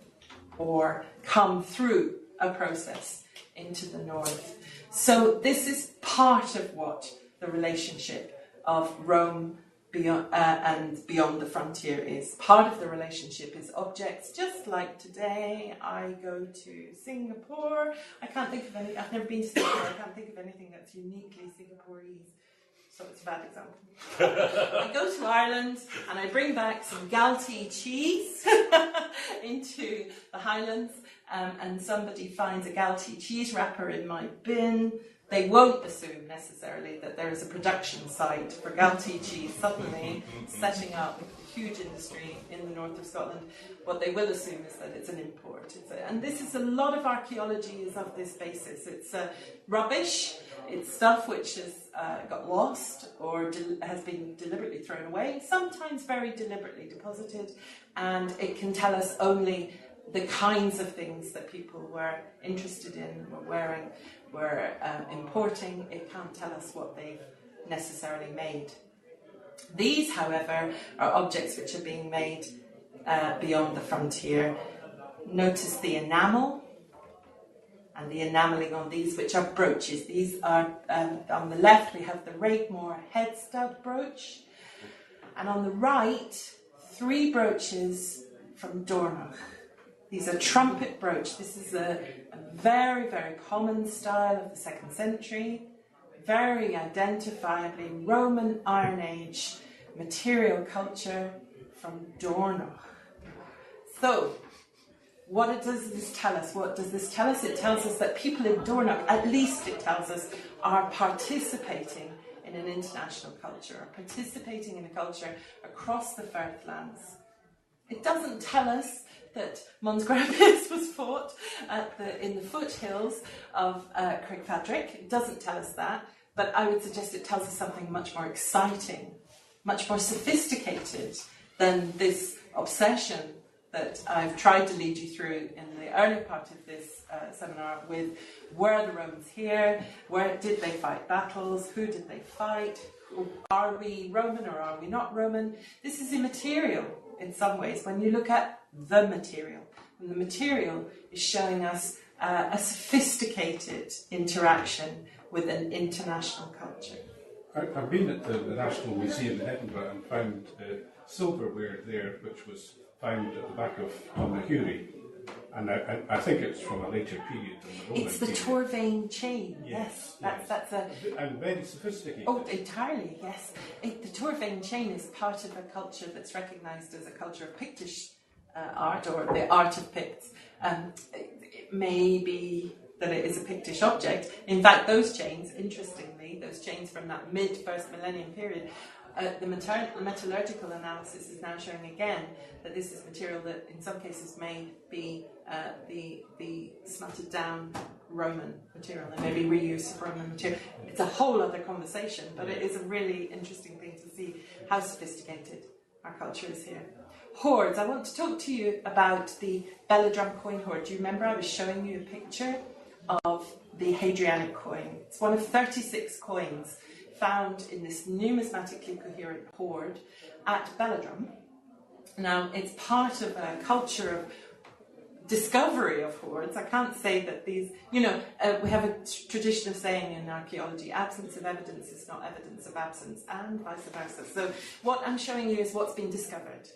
or come through a process into the north. So this is part of what the relationship of Rome and beyond the frontier is. Part of the relationship is objects, just like today I go to Singapore. I can't think of any, I've never been to Singapore, I can't think of anything that's uniquely Singaporese, so it's a bad example. I go to Ireland and I bring back some Galtee cheese into the Highlands, and somebody finds a Galtee cheese wrapper in my bin. They won't assume necessarily that there is a production site for Galtee cheese suddenly setting up a huge industry in the north of Scotland. What they will assume is that it's an import. And this is a lot of archaeology is of this basis. It's rubbish. It's stuff which has got lost or has been deliberately thrown away, sometimes very deliberately deposited, and it can tell us only the kinds of things that people were interested in, were wearing, were importing. It can't tell us what they've necessarily made. These, however, are objects which are being made beyond the frontier. Notice the enamel and the enamelling on these, which are brooches. These are, on the left we have the Raigmore head stud brooch, and on the right, 3 brooches from Dornoch. These are trumpet brooch. This is a very, very common style of the 2nd century, very identifiably Roman Iron Age material culture from Dornoch. So, what does this tell us? What does this tell us? It tells us that people in Dornoch, at least it tells us, are participating in in an international culture or participating in a culture across the Firth lands. It doesn't tell us that Mons Graupius was fought in the foothills of Kirkpatrick. It doesn't tell us that, but I would suggest it tells us something much more exciting, much more sophisticated than this obsession that I've tried to lead you through in the earlier part of this seminar with were the Romans here, where did they fight battles, who did they fight, are we Roman or are we not Roman? This is immaterial in some ways when you look at the material. And the material is showing us a sophisticated interaction with an international culture.
I've been at the National Museum in Edinburgh and found silverware there which was found at the back of Clonmacudie. And I think it's from a later period than the Roman
It's the
period.
Torvain chain, yes. That's a...
And very sophisticated.
Oh, entirely, yes. The Torvain chain is part of a culture that's recognised as a culture of Pictish art, or the art of Picts. It may be that it is a Pictish object. In fact, those chains, interestingly, those chains from that mid-first millennium period, the metallurgical analysis is now showing again that this is material that in some cases may be the smelted down Roman material and maybe reuse of Roman material. It's a whole other conversation, but it is a really interesting thing to see how sophisticated our culture is here. Hoards. I want to talk to you about the Belladrum coin hoard. Do you remember I was showing you a picture of the Hadrianic coin? It's one of 36 coins found in this numismatically coherent hoard at Belladrum. Now, it's part of a culture of discovery of hoards. I can't say that these, we have a tradition of saying in archaeology, absence of evidence is not evidence of absence, and vice versa. So what I'm showing you is what's been discovered.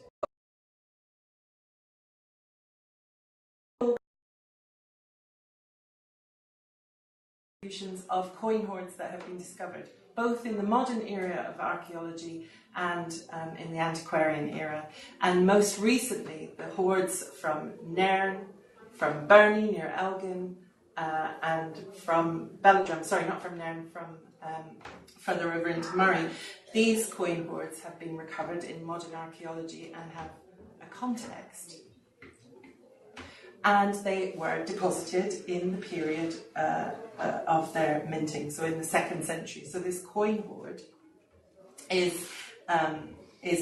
Of coin hoards that have been discovered, both in the modern era of archaeology and in the antiquarian era. And most recently, the hoards from Nairn, from Burney near Elgin, and from Belladrum, sorry, not from Nairn, from further over into Murray. These coin hoards have been recovered in modern archaeology and have a context. And they were deposited in the period of their minting, so in the 2nd century. So this coin hoard is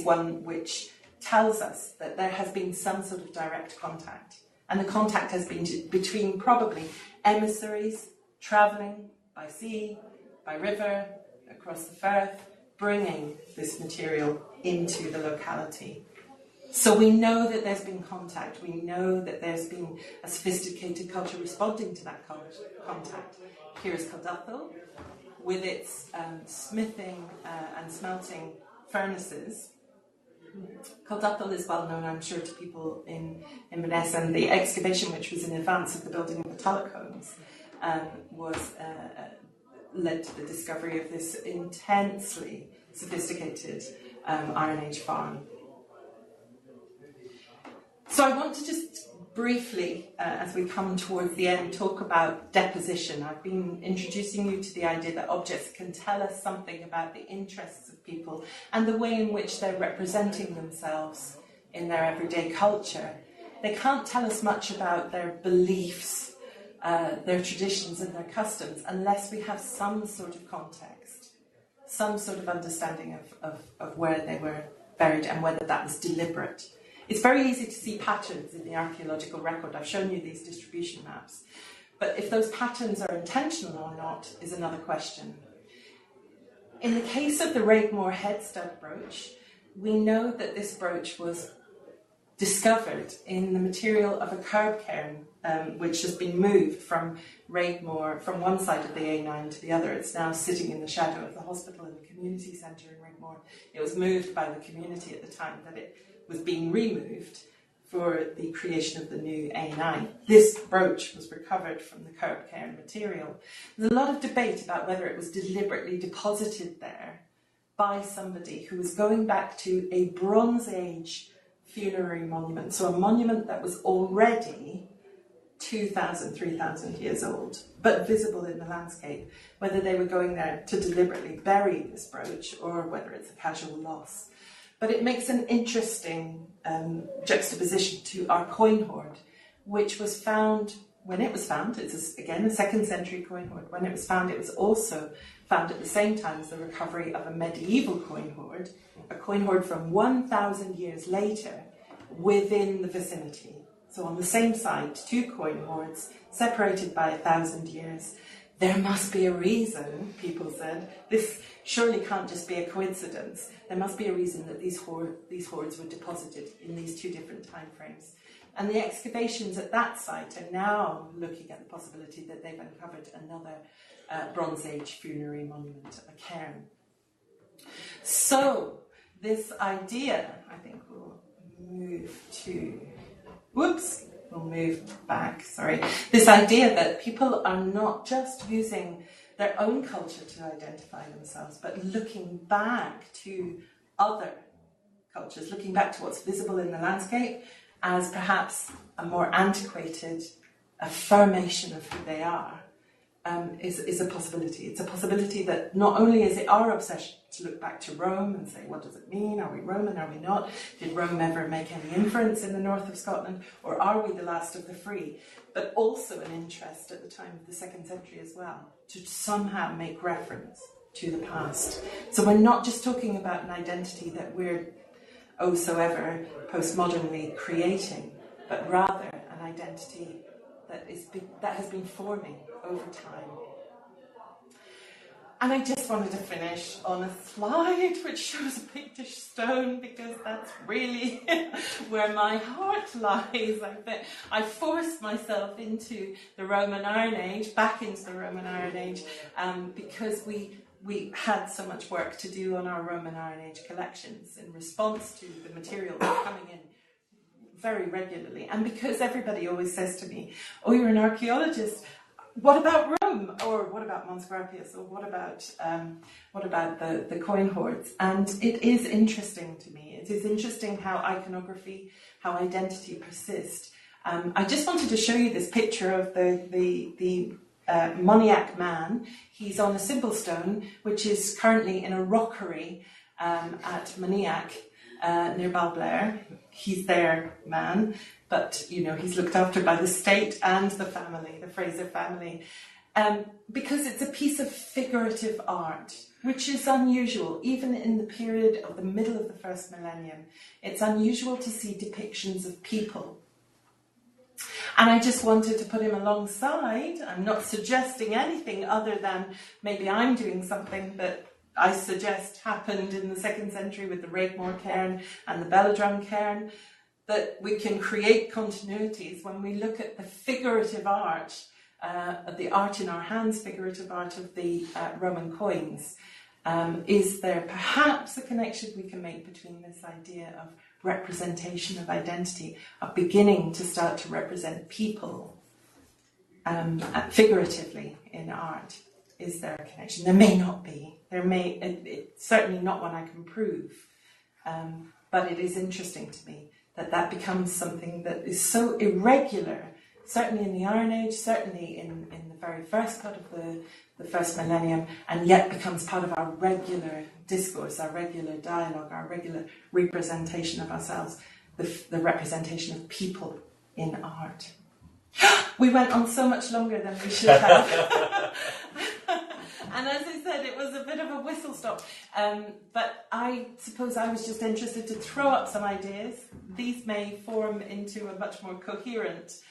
one which tells us that there has been some sort of direct contact. And the contact has been between probably emissaries travelling by sea, by river, across the Firth, bringing this material into the locality. So we know that there's been contact. We know that there's been a sophisticated culture responding to that contact. Here's Culduthel with its smithing and smelting furnaces. Culduthel is well known, I'm sure, to people in Inverness, and the excavation, which was in advance of the building of the Tulloch homes, led to the discovery of this intensely sophisticated Iron Age farm. So I want to just briefly, as we come towards the end, talk about deposition. I've been introducing you to the idea that objects can tell us something about the interests of people and the way in which they're representing themselves in their everyday culture. They can't tell us much about their beliefs, their traditions and their customs unless we have some sort of context, some sort of understanding of where they were buried and whether that was deliberate. It's very easy to see patterns in the archaeological record. I've shown you these distribution maps. But if those patterns are intentional or not is another question. In the case of the Raigmore head stud brooch, we know that this brooch was discovered in the material of a curb cairn, which has been moved from Raigmore, from one side of the A9 to the other. It's now sitting in the shadow of the hospital and the community centre in Raigmore. It was moved by the community at the time that it was being removed for the creation of the new A9. This brooch was recovered from the curb cairn material. There's a lot of debate about whether it was deliberately deposited there by somebody who was going back to a Bronze Age funerary monument, so a monument that was already 2,000, 3,000 years old, but visible in the landscape, whether they were going there to deliberately bury this brooch or whether it's a casual loss. But it makes an interesting juxtaposition to our coin hoard, which was found, when it was found, it's again a 2nd century coin hoard. When it was also found at the same time as the recovery of a medieval coin hoard, a coin hoard from 1,000 years later within the vicinity. So on the same site, 2 coin hoards separated by 1,000 years. There must be a reason, people said. This surely can't just be a coincidence. There must be a reason that these hoards were deposited in these 2 different time frames. And the excavations at that site are now looking at the possibility that they've uncovered another Bronze Age funerary monument, a cairn. So this idea, I think we'll move to... Whoops, we'll move back, sorry. This idea that people are not just using their own culture to identify themselves, but looking back to other cultures, looking back to what's visible in the landscape as perhaps a more antiquated affirmation of who they are, is a possibility. It's a possibility that not only is it our obsession to look back to Rome and say, what does it mean? Are we Roman? Are we not? Did Rome ever make any inference in the north of Scotland? Or are we the last of the free? But also an interest at the time of the 2nd century as well, to somehow make reference to the past. So we're not just talking about an identity that we're so ever postmodernly creating, but rather an identity that has been forming over time. And I just wanted to finish on a slide which shows a Pictish stone, because that's really where my heart lies. I forced myself into the Roman Iron Age, back into the Roman Iron Age, because we had so much work to do on our Roman Iron Age collections in response to the material coming in very regularly. And because everybody always says to me, oh, you're an archaeologist, what about Rome? Or what about Mons Graupius? Or what about the coin hoards? And it is interesting to me. It is interesting how iconography, how identity persist. I just wanted to show you this picture of the Moniac man. He's on a symbol stone, which is currently in a rockery at Moniac near Balblair. He's their man, but he's looked after by the state and the family, the Fraser family, because it's a piece of figurative art, which is unusual, even in the period of the middle of the 1st millennium. It's unusual to see depictions of people. And I just wanted to put him alongside. I'm not suggesting anything other than maybe I'm doing something that I suggest happened in the 2nd century with the Raigmore cairn and the Belladrum cairn, that we can create continuities when we look at the figurative art, the art in our hands, figurative art of the Roman coins. Is there perhaps a connection we can make between this idea of representation of identity, of beginning to start to represent people figuratively in art? Is there a connection? There may not be. It's certainly not one I can prove. But it is interesting to me that becomes something that is so irregular, certainly in the Iron Age, certainly in the very first part of the 1st millennium, and yet becomes part of our regular discourse, our regular dialogue, our regular representation of ourselves, the representation of people in art. We went on so much longer than we should have. And as I said, it was a bit of a whistle stop. But I suppose I was just interested to throw up some ideas. These may form into a much more coherent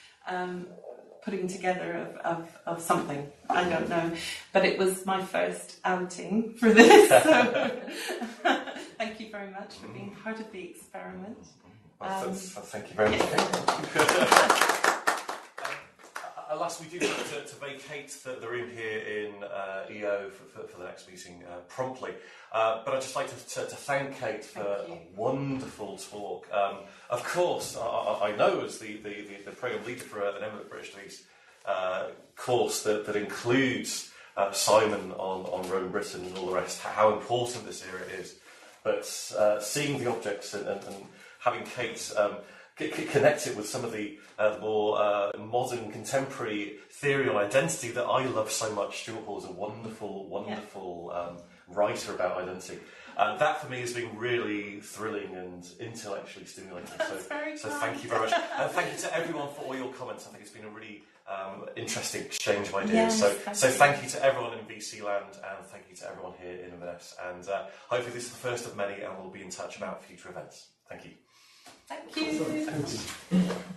putting together of something. I don't know. But it was my first outing for this. So thank you very much for being part of the experiment.
Thank you very much. Alas, we do have to vacate the room here in EO for the next meeting promptly. But I'd just like to thank Cait for a wonderful talk. Of course, I know as the programme leader for an eminent British Studies course that includes Simon on Roman Britain and all the rest, how important this era is. But seeing the objects and having Cait connect it with some of the more modern contemporary theory on identity that I love so much. Stuart Hall is a wonderful, wonderful writer about identity. That for me has been really thrilling and intellectually stimulating. So thank you very much. And thank you to everyone for all your comments. I think it's been a really interesting exchange of ideas.
Yes,
so thank you to everyone in VC land, and thank you to everyone here in Inverness. And hopefully this is the first of many, and we'll be in touch about future events. Thank you.
Thank you.